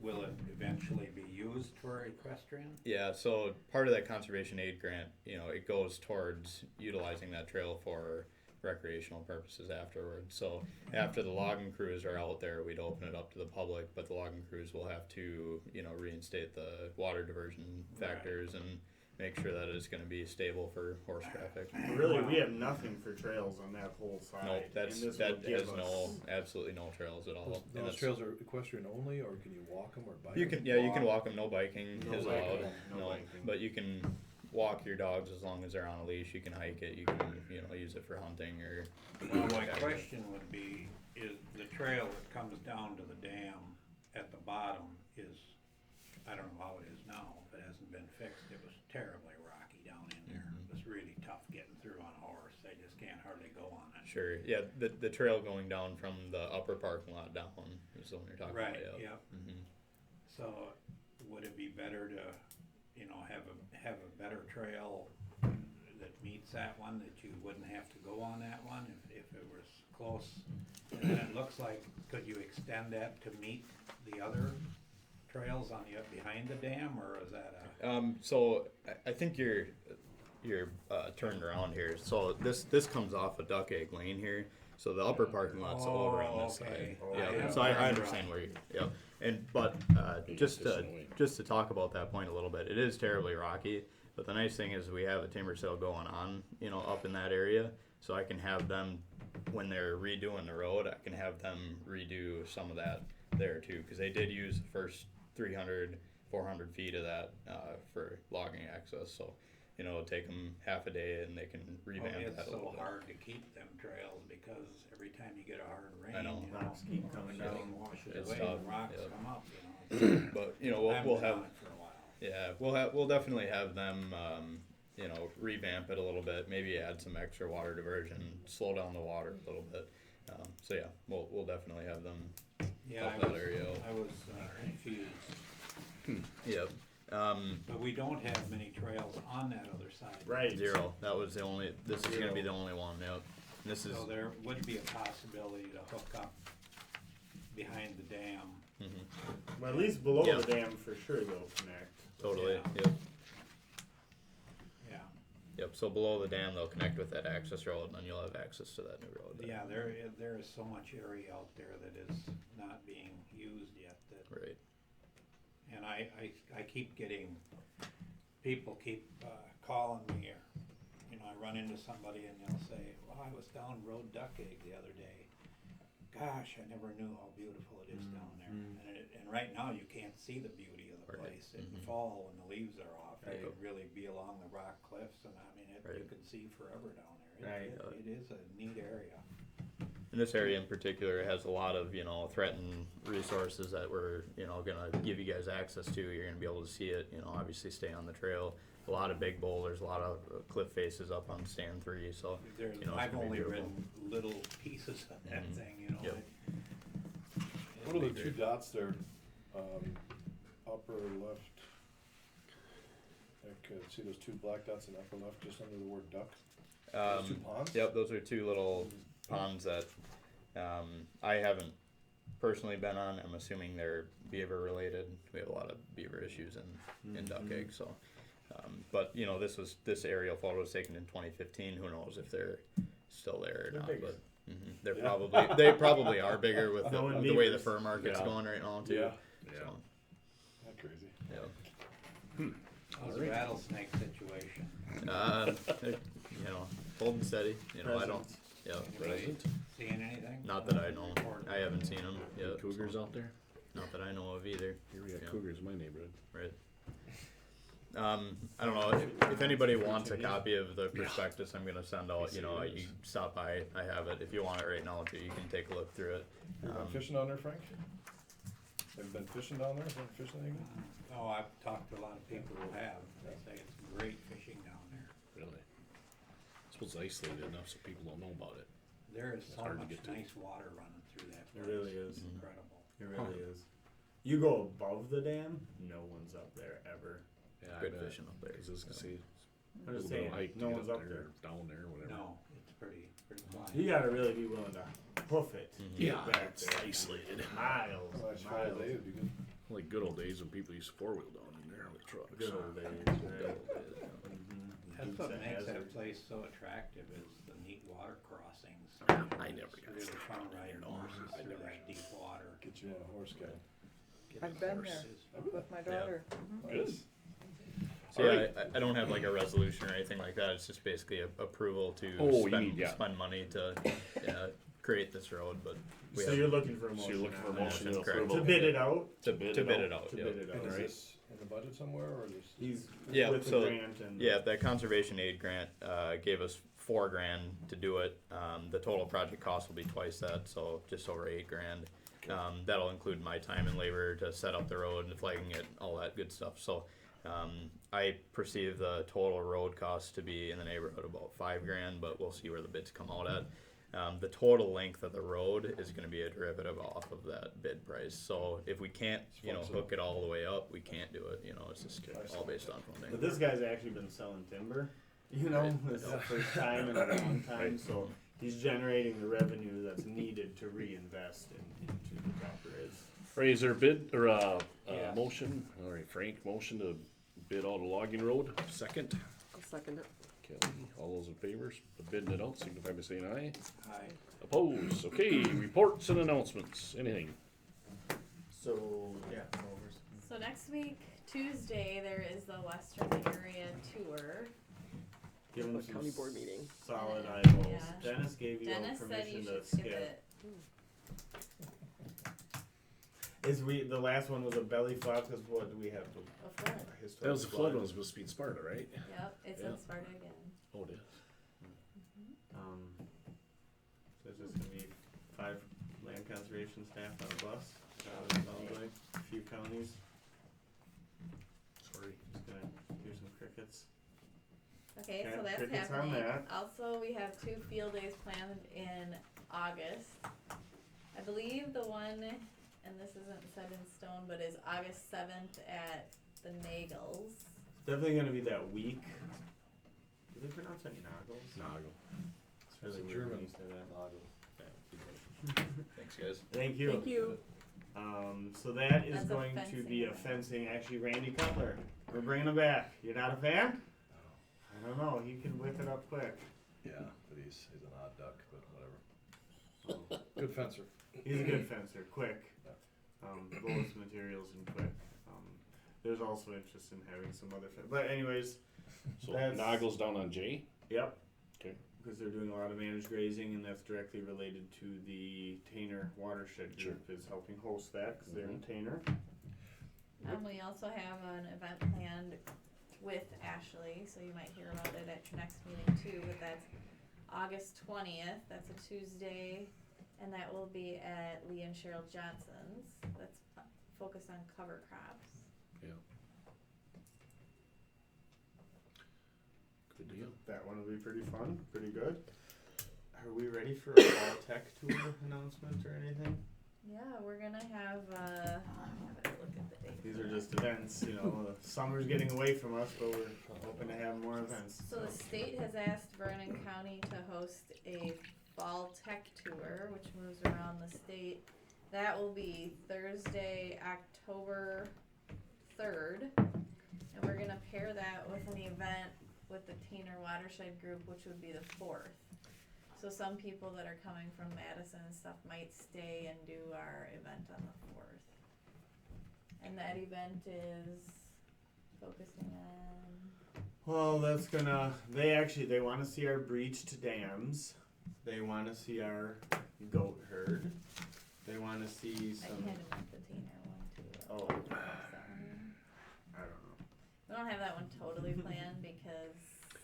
Will it eventually be used for equestrian? yeah, so part of that conservation aid grant, it goes towards utilizing that trail for recreational purposes afterwards. So after the logging crews are out there, we'd open it up to the public, but the logging crews will have to, reinstate the water diversion factors and make sure that it's gonna be stable for horse traffic. Really, we have nothing for trails on that whole side. No, and that's, this that would give has us- absolutely no trails at all. Those, And those that's- trails are equestrian only, or can you walk them or bike? You can, yeah, you can walk them, no biking No is biking, allowed, no no, biking. but you can walk your dogs as long as they're on a leash, you can hike it, you can, you know, use it for hunting or. Well, my question would be, is the trail that comes down to the dam at the bottom is, I don't know how it is now, if it hasn't been fixed, it was terribly rocky down in there. Mhm. It was really tough getting through on a horse, they just can't hardly go on it. Sure, yeah, the trail going down from the upper parking lot down is the one you're talking Right, about, yeah. yep. Mhm. So, would it be better to, you know, have a better trail that meets that one, that you wouldn't have to go on that one if it was close? And then it looks like, could you extend that to meet the other trails on the, behind the dam, or is that So I think you're turned around here. So this comes off of Duck Egg Lane here. So the upper parking lot's over on this okay. side. Oh, Yeah. yeah. So I understand where you. Yeah. And but just to talk about that point a little bit, it is terribly rocky. But the nice thing is we have a timber sale going on, you know, up in that area. So I can have them, when they're redoing the road, I can have them redo some of that there too, because they did use the first 300, 400 feet of that for logging access. So, you know, it'll take them half a day and they can revamp it's that a little so bit. hard to keep them trails, because every time you get a hard rain, I know. you know, Rocks keep coming everything down. washes It's away, tough, and rocks yeah. come up, you know. But you know, I haven't we'll been have, on it for a while. yeah, we'll definitely have them, you know, revamp it a little bit, maybe add some extra water diversion, slow down the water a little bit. So yeah, we'll definitely have them Yeah, help that area out. I was confused, Yep. but we don't have many trails on that other side. Right. Zero. That was the only. This is gonna be the only one. Yep. This is. So there would be a possibility to hook up behind the dam. Mhm. Well, at least below Yeah. the dam for sure they'll connect. Totally. Yeah. Yep. Yeah, Yep. So below the dam, they'll connect with that access road, and then you'll have access to that new road. there. yeah, there is so much area out there that is not being used yet, that, Right. and I keep getting, people keep calling me, or, you know, I run into somebody and they'll say, well, I was down Road Duck Egg the other day. Gosh, I never knew how beautiful it is down there. And right now you can't see the beauty of the Right. place. In the Mhm. fall, when the leaves are off, you Right. could really be along the rock cliffs, and I mean, you Right. can see forever down there. Right. It is a neat area. And this area in particular has a lot of, you know, threatened resources that we're, you know, gonna give you guys access to. You're gonna be able to see it, you know, obviously stay on the trail. A lot of big boulders, a lot of cliff faces up on stand 3, so. There's, You know, it's I've gonna be only beautiful. ridden little pieces of that Mhm. thing, you know. Yep. What are the two dots there, upper left? See those two black dots in upper left, just under the word duck? Those two ponds? Yep, those are two little ponds that I haven't personally been on. I'm assuming they're beaver related. We have a lot of beaver issues in Duck Egg, so. But you know, this aerial photo was taken in 2015. Who knows if they're still there or They're not? bigger. But they're Yeah. they probably are bigger with the Knowing way the beavers. fur market's Yeah. going right now too. Yeah. So, Not crazy. yeah. How's the rattlesnake situation? They're, you know, holding steady. You know, I don't. Yeah. Anybody seeing anything? Not that I know. I haven't seen them yet. Cougars so- out there? Not that I know of either. Here we got Yeah. cougars in my neighborhood. Right. I don't know if anybody wants a copy of the prospectus. I'm gonna send out. You know, you stop by. I have it. If you want it right now too, you can take a look through it. You been fishing down there, Frank? Have you been fishing down there? Been fishing anything? Oh, I've talked to a lot of people who have. They say it's great fishing down there. Really? I suppose it's isolated enough so people don't know about it. There is It's so hard to much get to. nice water running through that It place. really is. It's incredible. It really is. You go above the dam, no one's up there ever. Yeah, Good fishing up there. Cause I was gonna say, a I'm little just bit saying, of hike to no get one's up there. down there, whatever. No, it's pretty fine. You gotta really be willing to hoof it. Mhm. to get Yeah, back it's there. isolated. Miles, Well, that's miles. Friday, would be good. Like good old days when people used to four-wheel down in there with trucks. Good old days. Good Right? old days, yeah. That's Dukes what of makes Hazzard. that place so attractive, is the neat water crossings. I never It's got really stuck fun down there, riding no. horses I through never that deep water. Get you on a horse guy. Get I've the been horses. with my daughter. Nice. So yeah, I don't have like a resolution or anything like that. It's just basically a approval to Oh, you need, yeah. spend money to create this road. But So you're looking for a So motion. you're looking for a now. motion Correct. to approve To it. bid it out. To bid to it bid out. it out. To Yep. bid it out. And is Alright. this in the budget somewhere, or just? He's Yeah, with the so- grant and Yeah, that conservation aid grant gave us $4,000 to do it. The total project cost will be twice that, so just over $8,000. That'll include my time and labor to set up the road and flagging it, all that good stuff. So I perceive the total road cost to be in the neighborhood of about $5,000, but we'll see where the bids come out at. The total length of the road is going to be a derivative off of that bid price. So if we can't, hook it all the way up, we can't do it. It's just all based on But funding. this guy's actually been selling timber. This is the first time in a long time, so he's generating the revenue that's needed to reinvest into the top grades. Right, is there a bid or Yeah. motion? All right, Frank, motion to bid out a logging road. Second, I'll second it. Kelly. All those in favor of bidding it out, signify by saying aye. Aye. Opposed? Okay, reports and announcements. Anything? So yeah, So next week, Tuesday, there is the Western Area Tour. give him The some county board meeting. solid Yeah. eyeballs. Yeah. Dennis gave you Dennis said permission you to should skip skip. it. The last one was a belly flop because what do we have? A flood. That was the flood one. Was supposed to be in Sparta, right? Yep, it's Yeah. in Sparta again. Oh, it is. So it's just gonna be 5 land conservation staff on a bus. Sounds like a few counties. Sorry. Just gonna do some crickets. Okay, Okay, so that's crickets on happening. that. Also, we have 2 field days planned in August. I believe the one, and this isn't set in stone, but is August 7th at the Nagels. It's definitely gonna be that week. Do they pronounce it Nagels? Noggle. It's really It's a weird when German you say that. Thanks, guys. Thank you. Thank you. So that is That's a going to fencing be a event. fencing, actually Randy Cutler. We're bringing him back. You're not a fan? I don't know, he can whip it up quick. Yeah, but he's an odd duck, but whatever. Good fencer. He's a good fencer, quick. Lowest materials and quick. There's also interest in having some other but anyways, So That's- Noggles down on J. yep. Okay. Because they're doing a lot of managed grazing and that's directly related to the Tainer watershed group is helping host that because they're in Tainer. We also have an event planned with Ashley, so you might hear about it at your next meeting too, but that's August 20th, that's a Tuesday, and that will be at Lee and Cheryl Johnson's, that's focused on cover crops. Yeah. Good deal. That one will be pretty fun, pretty good. Are we ready for a fall tech tour announcement or anything? Yeah, we're gonna have, I better look at the date. These are just events, the summer's getting away from us, but we're hoping to have more events. So the state has asked Vernon County to host a fall tech tour, which moves around the state. That will be Thursday, October 3rd. And we're gonna pair that with an event with the Tainer Watershed Group, which would be the 4th. So some people that are coming from Madison and stuff might stay and do our event on the 4th. And that event is focusing on Well, they wanna see our breached dams. They wanna see our goat herd. They wanna see I some, had to make the Tainer one too. oh, Is that one? I don't know. We don't have that one totally planned because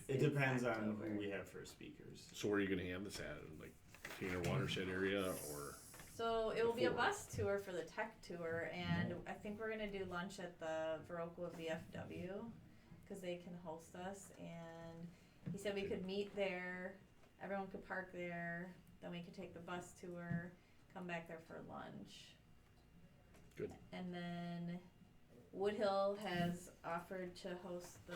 It it's depends on October. who we have for speakers. So where are you gonna have this at? Like Tainer watershed area or? So it will be a Before. bus tour for the tech tour, and I think we're gonna do lunch at the Viroqua VFW because they can host us. And he said we could meet there, everyone could park there, then we could take the bus tour, come back there for lunch. Good. And then Woodhill has offered to host the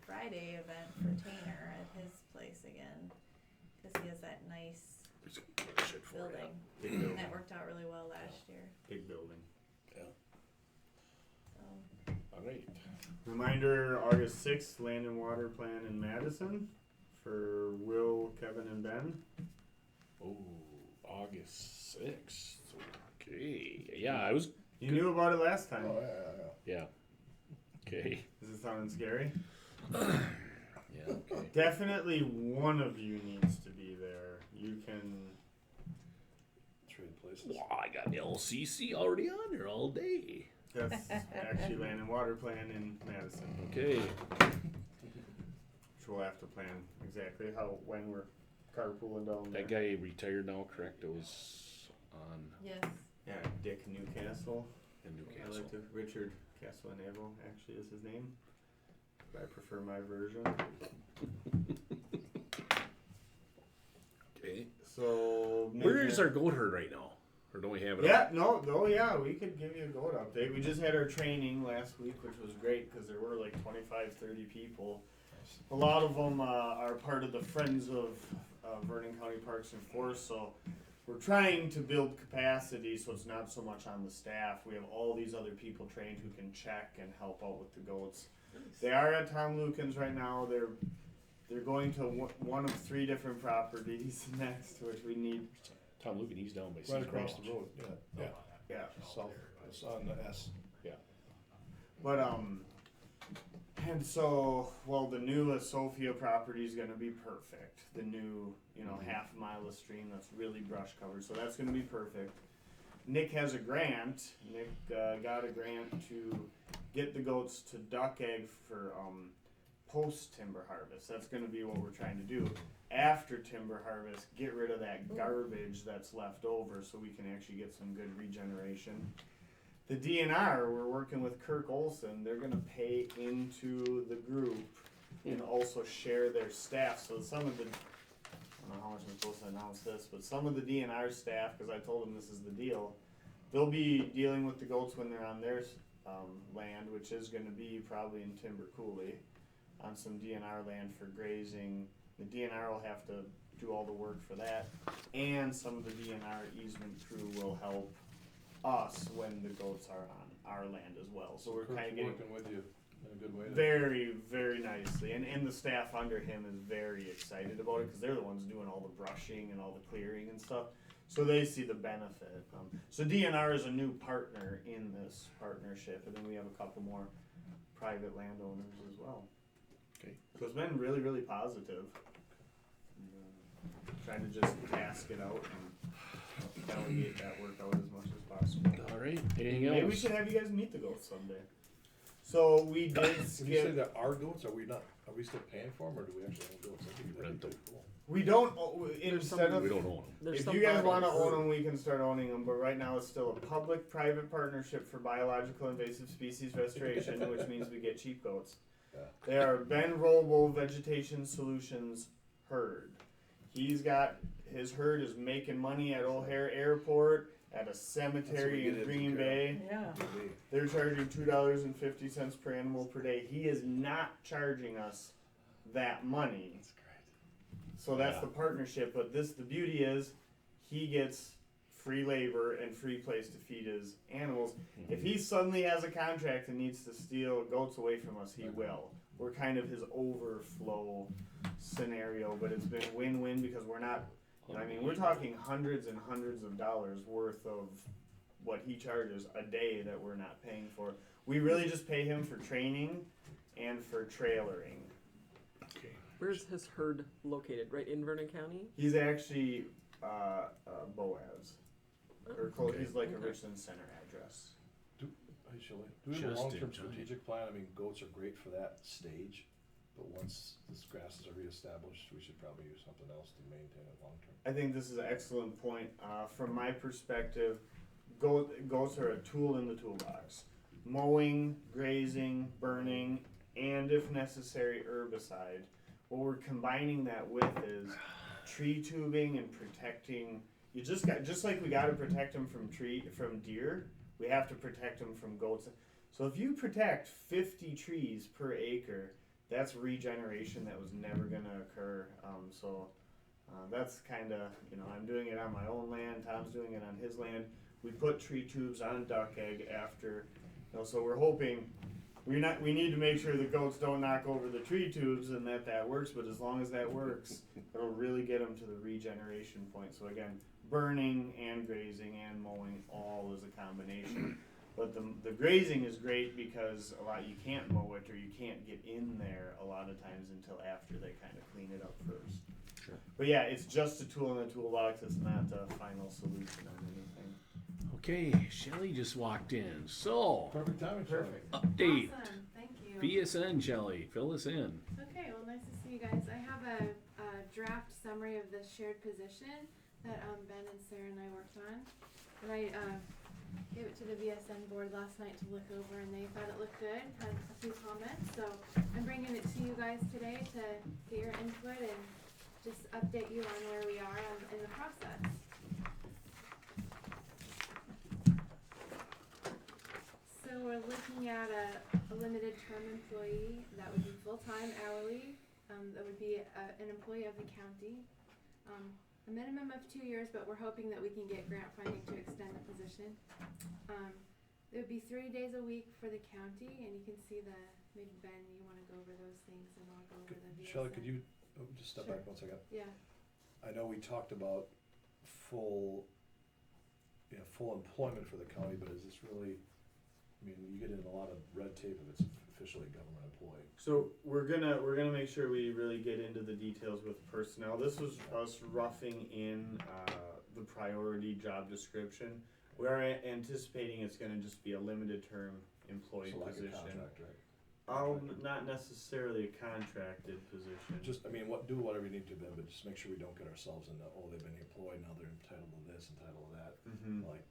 Friday event for Tainer at his place again because he has that nice There's a watershed for it. building. Big And building. that worked out really well last year. Big building. So All right. Reminder, August 6th, Land and Water Plan in Madison for Will, Kevin, and Ben. Oh, August 6th. Okay. Yeah, I was. You knew about it last time. Oh, yeah. Yeah. Okay. Does it sound scary? Yeah, okay. Definitely one of you needs to be there. You can. Trade places. Wow, I got LCC already on there all day. That's actually land and water plan in Madison. Okay. Which we'll have to plan exactly when we're carpooling down there. That guy retired now, correct? It was on Yes. Yeah, Dick Newcastle. in I Newcastle. like to. Richard Castellanavo actually is his name. But I prefer my version. Okay. So. Where is our goat herd right now? Or don't we have it? Yeah, yeah, we could give you a goat update. We just had our training last week, which was great because there were like 25, 30 people. A lot of them are part of the Friends of Vernon County Parks and Forests, so we're trying to build capacity so it's not so much on the staff. We have all these other people trained who can check and help out with the goats. They are at Tom Lucan's right now. They're going to one of 3 different properties next, which we need. Tom Lucan, he's down by Right Cedar across Ranch. the road, yeah. Yeah. South, it's on the S. But and so, well, the new Sophia property is going to be perfect. The new, half mile of stream that's really brush covered, so that's going to be perfect. Nick has a grant. Nick got a grant to get the goats to duck egg for post timber harvest. That's going to be what we're trying to do. After timber harvest, get rid of that garbage that's left over so we can actually get some good regeneration. The DNR, we're working with Kirk Olson. They're going to pay into the group and also share their staff. So some of the, I don't know how much I'm supposed to announce this, but some of the DNR staff, because I told them this is the deal, they'll be dealing with the goats when they're on their land, which is going to be probably in Timber Coulee, on some DNR land for grazing. The DNR will have to do all the work for that, and some of the DNR easement crew will help us when the goats are on our land as well. So we're kind of getting working with you in a good way. very, very nicely, and the staff under him is very excited about it because they're the ones doing all the brushing and all the clearing and stuff. So they see the benefit. So DNR is a new partner in this partnership, and then we have a couple more private landowners as well. Okay. So it's been really, really positive. Trying to just task it out and delegate that work out as much as possible. All right. Anything else? Maybe we should have you guys meet the goats someday. So we did When you say skip. that our goats, are we still paying for them, or do we actually own goats? I think that'd Rent be them. cool. We don't. There's Instead some- of We don't own them. There's if some you guys want to bodies. own them, we can start owning them. But right now, it's still a public-private partnership for biological invasive species restoration, which means we get cheap goats. Yeah. They are Ben Roble Vegetation Solutions herd. He's got his herd is making money at O'Hare Airport, at a cemetery get in it Green took care Bay. Yeah. Maybe. They're charging $2.50 per animal per day. He is not charging us that money. That's great. So that's Yeah. the partnership. But the beauty is, he gets free labor and free place to feed his animals. If he suddenly has a contract and needs to steal goats away from us, he will. We're kind of his overflow scenario, but it's been win-win because we're not. I mean, we're talking hundreds and hundreds of dollars worth of what he charges a day that we're not paying for. We really just pay him for training and for trailering. Okay. Where's his herd located? Right in Vernon County? He's actually Boaz. Or close, Okay. he's like a Okay. Richland Center address. Hey, Shelley, do we have a Just in long-term time. strategic plan? I mean, goats are great for that stage, but once this grasses are reestablished, we should probably use something else to maintain it long-term. I think this is an excellent point. From my perspective, goats are a tool in the toolbox. Mowing, grazing, burning, and if necessary, herbicide. What we're combining that with is tree tubing and protecting. You just like we got to protect them from deer. We have to protect them from goats. So if you protect 50 trees per acre, that's regeneration that was never going to occur. That's kind of, I'm doing it on my own land. Tom's doing it on his land. We put tree tubes on duck egg after, so we're hoping, we need to make sure the goats don't knock over the tree tubes and that works, but as long as that works, it'll really get them to the regeneration point. So again, burning and grazing and mowing all is a combination. But the grazing is great because a lot, you can't mow it or you can't get in there a lot of times until after they kind of clean it up first. Sure. But yeah, it's just a tool in the toolbox, it's not a final solution on anything. Okay, Shelley just walked in. So, Perfect timing, Perfect. update. Awesome, thank you. VSN, Shelley, fill us in. Okay, well, nice to see you guys. I have a draft summary of the shared position that Ben and Sarah and I worked on. And I gave it to the VSN board last night to look over, and they thought it looked good, had a few comments. So I'm bringing it to you guys today to get your input and just update you on where we are in the process. So we're looking at a limited term employee that would be full-time hourly. That would be an employee of the county. A minimum of 2 years, but we're hoping that we can get grant funding to extend the position. It would be 3 days a week for the county, and you can see maybe Ben, you want to go over those things, and I'll go over the VSN. Shelley, could you just step Sure. back 1 second? Yeah. I know we talked about full employment for the county, but is this really, I mean, you get in a lot of red tape if it's officially a government employee. So we're gonna make sure we really get into the details with personnel. This was us roughing in the priority job description. We are anticipating it's gonna just be a limited term employee So like a position. contract, right? Not necessarily a contracted position. Just, I mean, do whatever you need to, Ben, but just make sure we don't get ourselves into, they've been employed, now they're entitled to this, entitled to that. Mhm. Like,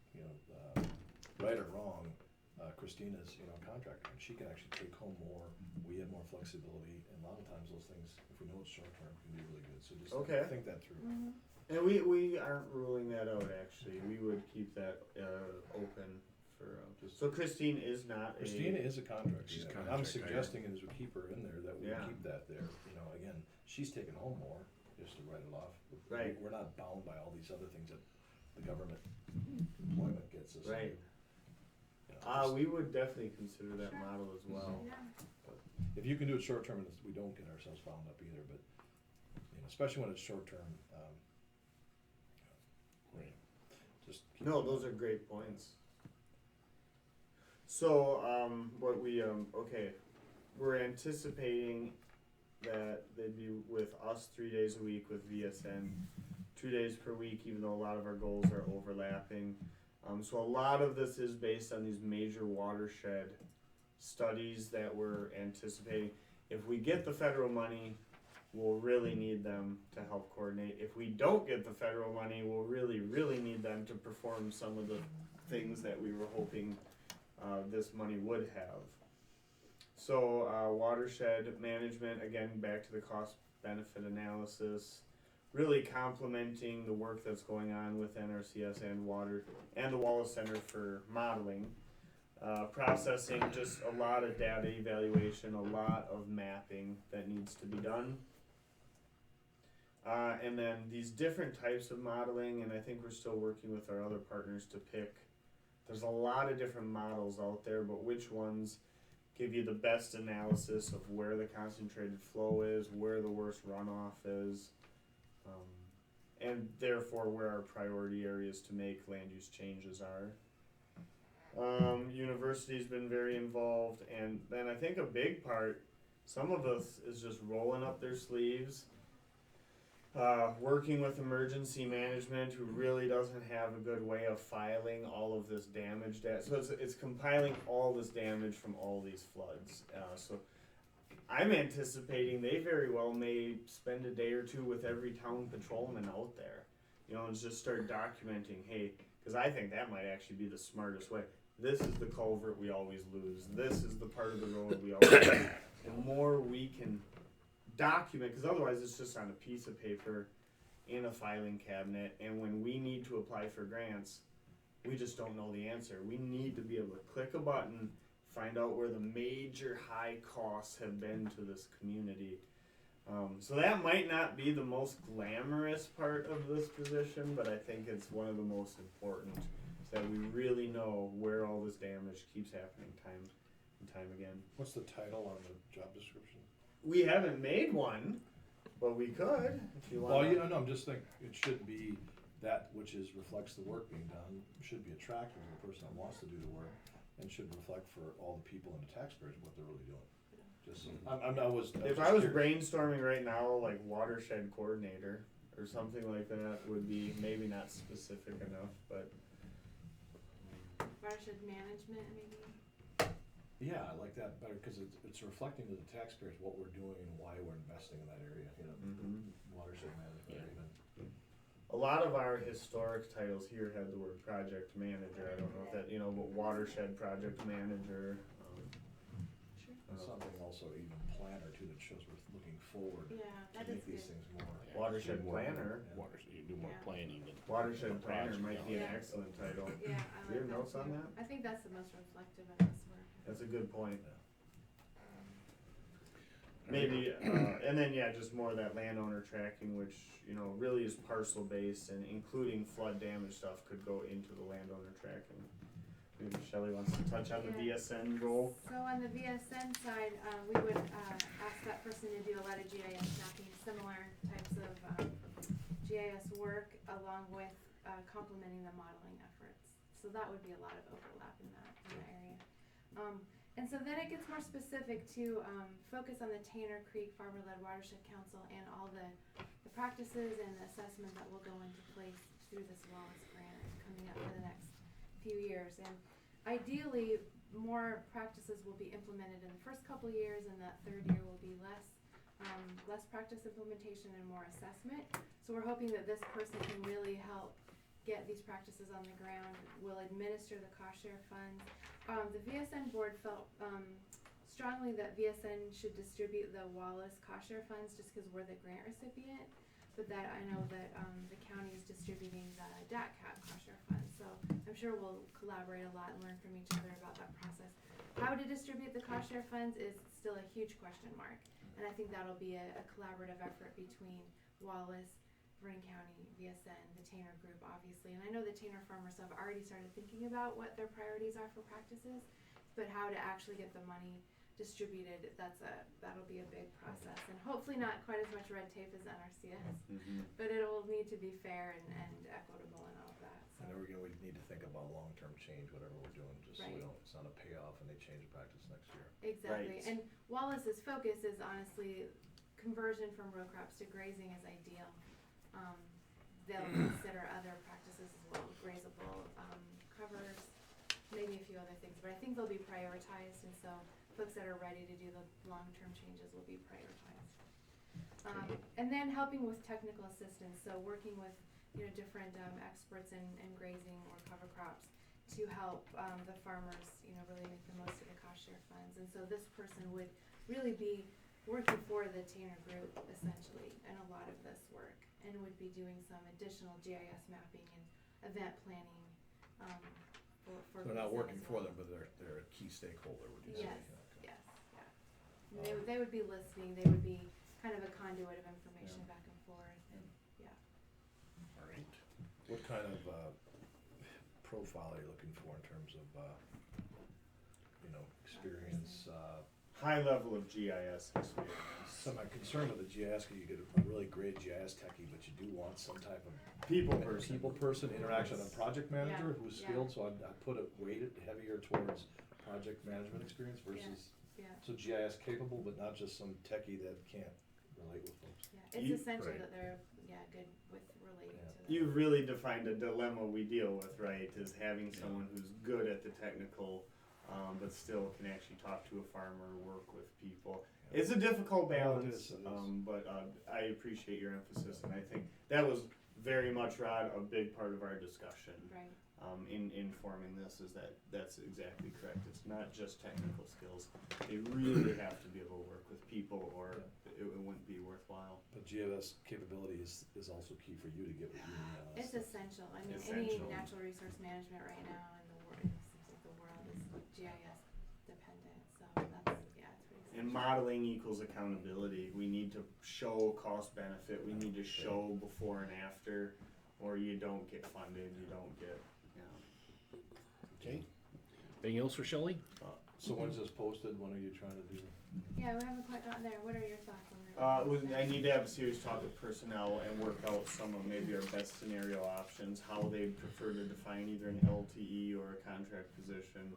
right or wrong, Christina's, a contractor, and she can actually take home more, we have more flexibility, and a lot of times those things, if we know it's short term, can be really good, so just Okay. think that through. Mm-hmm. And we aren't ruling that out, actually. We would keep that open for, so Christine is not Christina is a contractor, She's a yeah, and contract I'm hire. suggesting as we keep her in there, that we Yeah. keep that there, again, she's taking home more, just to write it off. Right. We're not bound by all these other things that the government employment gets us. Right. Just- we would definitely consider that Sure. model as well. Yeah. If you can do it short term, and we don't get ourselves bound up either, but, especially when it's short term, Right. just keep. No, those are great points. So, what we, we're anticipating that they'd be with us 3 days a week, with VSN 2 days per week, even though a lot of our goals are overlapping. So a lot of this is based on these major watershed studies that we're anticipating. If we get the federal money, we'll really need them to help coordinate. If we don't get the federal money, we'll really, really need them to perform some of the things that we were hoping this money would have. So watershed management, again, back to the cost benefit analysis, really complementing the work that's going on with NRCS and water and the Wallace Center for modeling. Processing, just a lot of data evaluation, a lot of mapping that needs to be done. And then these different types of modeling, and I think we're still working with our other partners to pick. There's a lot of different models out there, but which ones give you the best analysis of where the concentrated flow is, where the worst runoff is, and therefore where our priority areas to make land use changes are. University's been very involved, and then I think a big part, some of us is just rolling up their sleeves, working with emergency management, who really doesn't have a good way of filing all of this damage data. So it's compiling all this damage from all these floods. So I'm anticipating they very well may spend a day or two with every town patrolman out there, and just start documenting, hey, because I think that might actually be the smartest way. This is the culvert we always lose. This is the part of the road we always lose. The more we can document, because otherwise it's just on a piece of paper in a filing cabinet, and when we need to apply for grants, we just don't know the answer. We need to be able to click a button, find out where the major high costs have been to this community. So that might not be the most glamorous part of this position, but I think it's one of the most important, so that we really know where all this damage keeps happening time and time again. What's the title on the job description? We haven't made one, but we could, if you want. Well, no, I'm just thinking, it should be that which reflects the work being done, should be attractive to the person that wants to do the work. and should reflect for all the people and the taxpayers what they're really doing. Just, I was If just I was curious. brainstorming right now, like watershed coordinator or something like that would be maybe not specific enough, but Watershed management, maybe. Yeah, I like that better, cause it's reflecting to the taxpayers what we're doing and why we're investing in that area, you know, watershed management even. a lot of our historic titles here had the word project manager. I don't know if that, but watershed project manager. Sure. And something also even planner too, that shows we're looking forward Yeah, to that is make these good. things more. Watershed planner. You do more Yeah. planning than. Watershed planner project, might be an yeah. excellent title. Yeah, I Do like you have that notes on too. that? I think that's the most reflective of this work. That's a good point. Maybe, and then just more of that landowner tracking, which, really is parcel based and including flood damage stuff could go into the landowner tracking. Maybe Shelley wants to touch on the Yeah. VSN role. So on the VSN side, we would ask that person to do a lot of GIS mapping, similar types of GIS work, along with complementing the modeling efforts. So that would be a lot of overlap in that area. And so then it gets more specific to focus on the Tanner Creek Farmer-Led Watershed Council and all the practices and the assessment that will go into place through this Wallace grant coming up for the next few years. And ideally, more practices will be implemented in the first couple years, and that third year will be less practice implementation and more assessment. So we're hoping that this person can really help get these practices on the ground, will administer the cost share funds. The VSN board felt strongly that VSN should distribute the Wallace cost share funds just because we're the grant recipient, but that I know that the county is distributing the DATCAP cost share funds. So I'm sure we'll collaborate a lot and learn from each other about that process. How to distribute the cost share funds is still a huge question mark, and I think that'll be a collaborative effort between Wallace, Vernon County, VSN, the Tanner Group, obviously. And I know the Tanner farmers have already started thinking about what their priorities are for practices, but how to actually get the money distributed, that'll be a big process. And hopefully not quite as much red tape as NRCS, but it'll need to be fair and equitable and all of that. So. And then we need to think about long-term change, whatever we're doing, just so Right. it's not a payoff and they change the practice next year. Exactly. Right. And Wallace's focus is honestly conversion from row crops to grazing is ideal. They'll consider other practices as well, grazable covers, maybe a few other things, but I think they'll be prioritized, and so folks that are ready to do the long-term changes will be prioritized. And then helping with technical assistance, so working with different experts in grazing or cover crops to help the farmers really make the most of the cost share funds. And so this person would really be working for the Tanner Group essentially in a lot of this work, and would be doing some additional GIS mapping and event planning for They're not VSN working as for well. them, but they're a key stakeholder, would you say? Yes, Okay. yes, yeah. And they would be listening, they would be kind of a conduit of information back and forth, and, All right. What kind of profile are you looking for in terms of, experience? High level of GIS experience. So my concern with the GIS, you get a really great GIS techie, but you do want some type of People person. people person interaction. A project manager Yeah, who's yeah. skilled, so I'd put it weighted heavier towards project management experience versus, yeah, so GIS capable, but not just some techie that can't relate with folks. yeah. It's You- essential right. that they're, good with relating Yeah. to the. You've really defined a dilemma we deal with, right? Is having someone who's good at the technical, but still can actually talk to a farmer, work with people. It's a difficult balance, it is. but I appreciate your emphasis, and I think that was very much, Rod, a big part of our discussion. Right. In forming this is that's exactly correct. It's not just technical skills. They really have to be able to work with people, or it wouldn't be worthwhile. But GIS capability is also key for you to get what you need. It's essential. I mean, Essential. any natural resource management right now in the world, it seems like the world is GIS dependent. So that's it's pretty essential. And modeling equals accountability. We need to show cost benefit. We need to show before and after, or you don't get funded. You don't get. Okay. Anything else for Shelley? So when's this posted? When are you trying to do? Yeah, we haven't quite gotten there. What are your thoughts on that? I need to have a serious talk with personnel and work out some of maybe our best scenario options, how they prefer to define either an LTE or a contract position.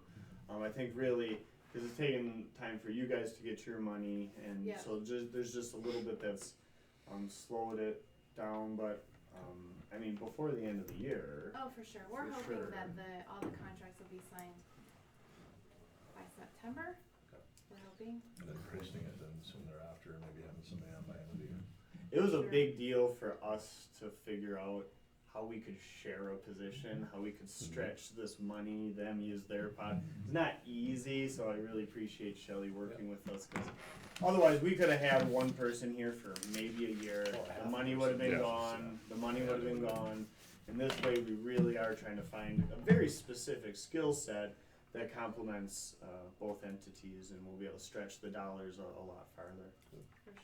I think really, cause it's taken time for you guys to get your money, and Yeah. so there's just a little bit that's, slowed it down, but, I mean, before the end of the year. Oh, for sure. We're For hoping sure. that all the contracts will be signed by September. We're hoping. And then posting it then soon thereafter, maybe having somebody on by end of the year. It was a Sure. big deal for us to figure out how we could share a position, how we could stretch this money, them use their pot. It's not easy, so I really appreciate Shelley working with us, because otherwise we could have had one person here for maybe a year. Oh, half The money a would have been person. gone, the money would have been gone. And this way, we really are trying to find a very specific skill set that complements both entities, and we'll be able to stretch the dollars a lot farther. For sure.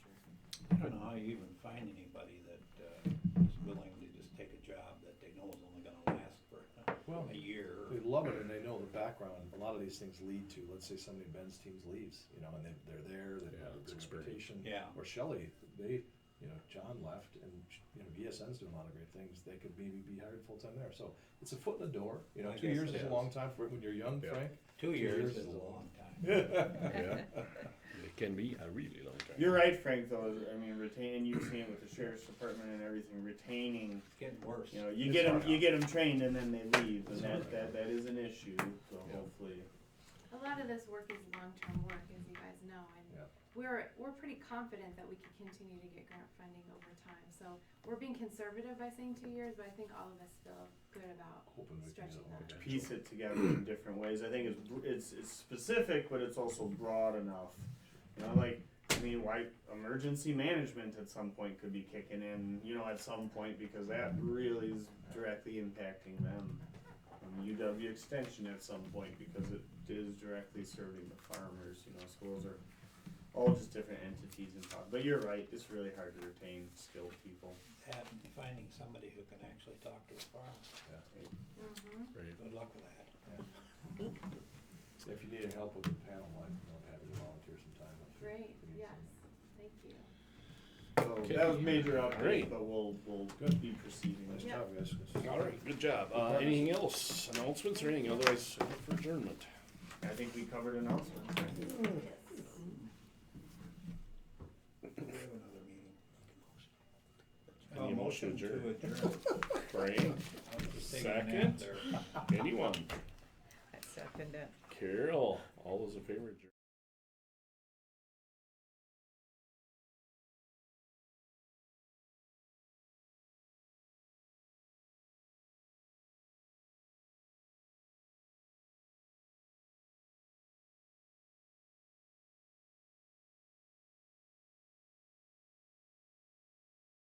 I don't know how you even find anybody that is willing to just take a job that they know is only gonna last for Well, a year. They love it and they know the background. A lot of these things lead to, let's say somebody in Ben's teams leaves, you know, and they're there, they Yeah, have a it's good experience. reputation. Yeah. Or Shelley, they, you know, John left and, you know, VSN's doing a lot of great things. They could maybe be hired full-time there. So it's a foot in the door, you know, I 2 guess years it is a is. long time for when you're young, Yeah. Frank. 2 years years is is a a long time. Yeah, it can be a really long time. You're right, Frank, though, I mean, retaining, you've seen it with the sheriff's department and everything, retaining, It's getting worse. you know, you It's get them, hard. you get them trained and then they leave, and It's that, hard. that is an issue, so Yeah. hopefully. A lot of this work is long-term work, as you guys know, and Yeah. we're pretty confident that we can continue to get grant funding over time. So we're being conservative by saying 2 years, but I think all of us feel good about Hoping we can get stretching it all that. Piece it together in different ways. I think it's specific, but it's also broad enough. You know, like, I mean, why emergency management at some point could be kicking in, you know, at some point, because that really is directly impacting them. UW Extension at some point, because it is directly serving the farmers, you know, so those are all just different entities involved. But you're right, it's really hard to retain skilled people. And finding somebody who can actually talk to the farm. Mm-hmm. Right. Good luck with that. If you need any help with the panel, I'm happy to volunteer some time. Great, yes, thank you. So Okay. that was major update, Alright. but we'll Good. be proceeding. Nice Yeah. job, guys. All right, good job. Anything else? Announcements or anything? Otherwise, look for adjournment. I think we covered announcements. We have another meeting. Any motion to adjourn? adjourn. Frank, I was just taking a nap second. there. Anyone? I second it. Carol, all those in favor adjourn.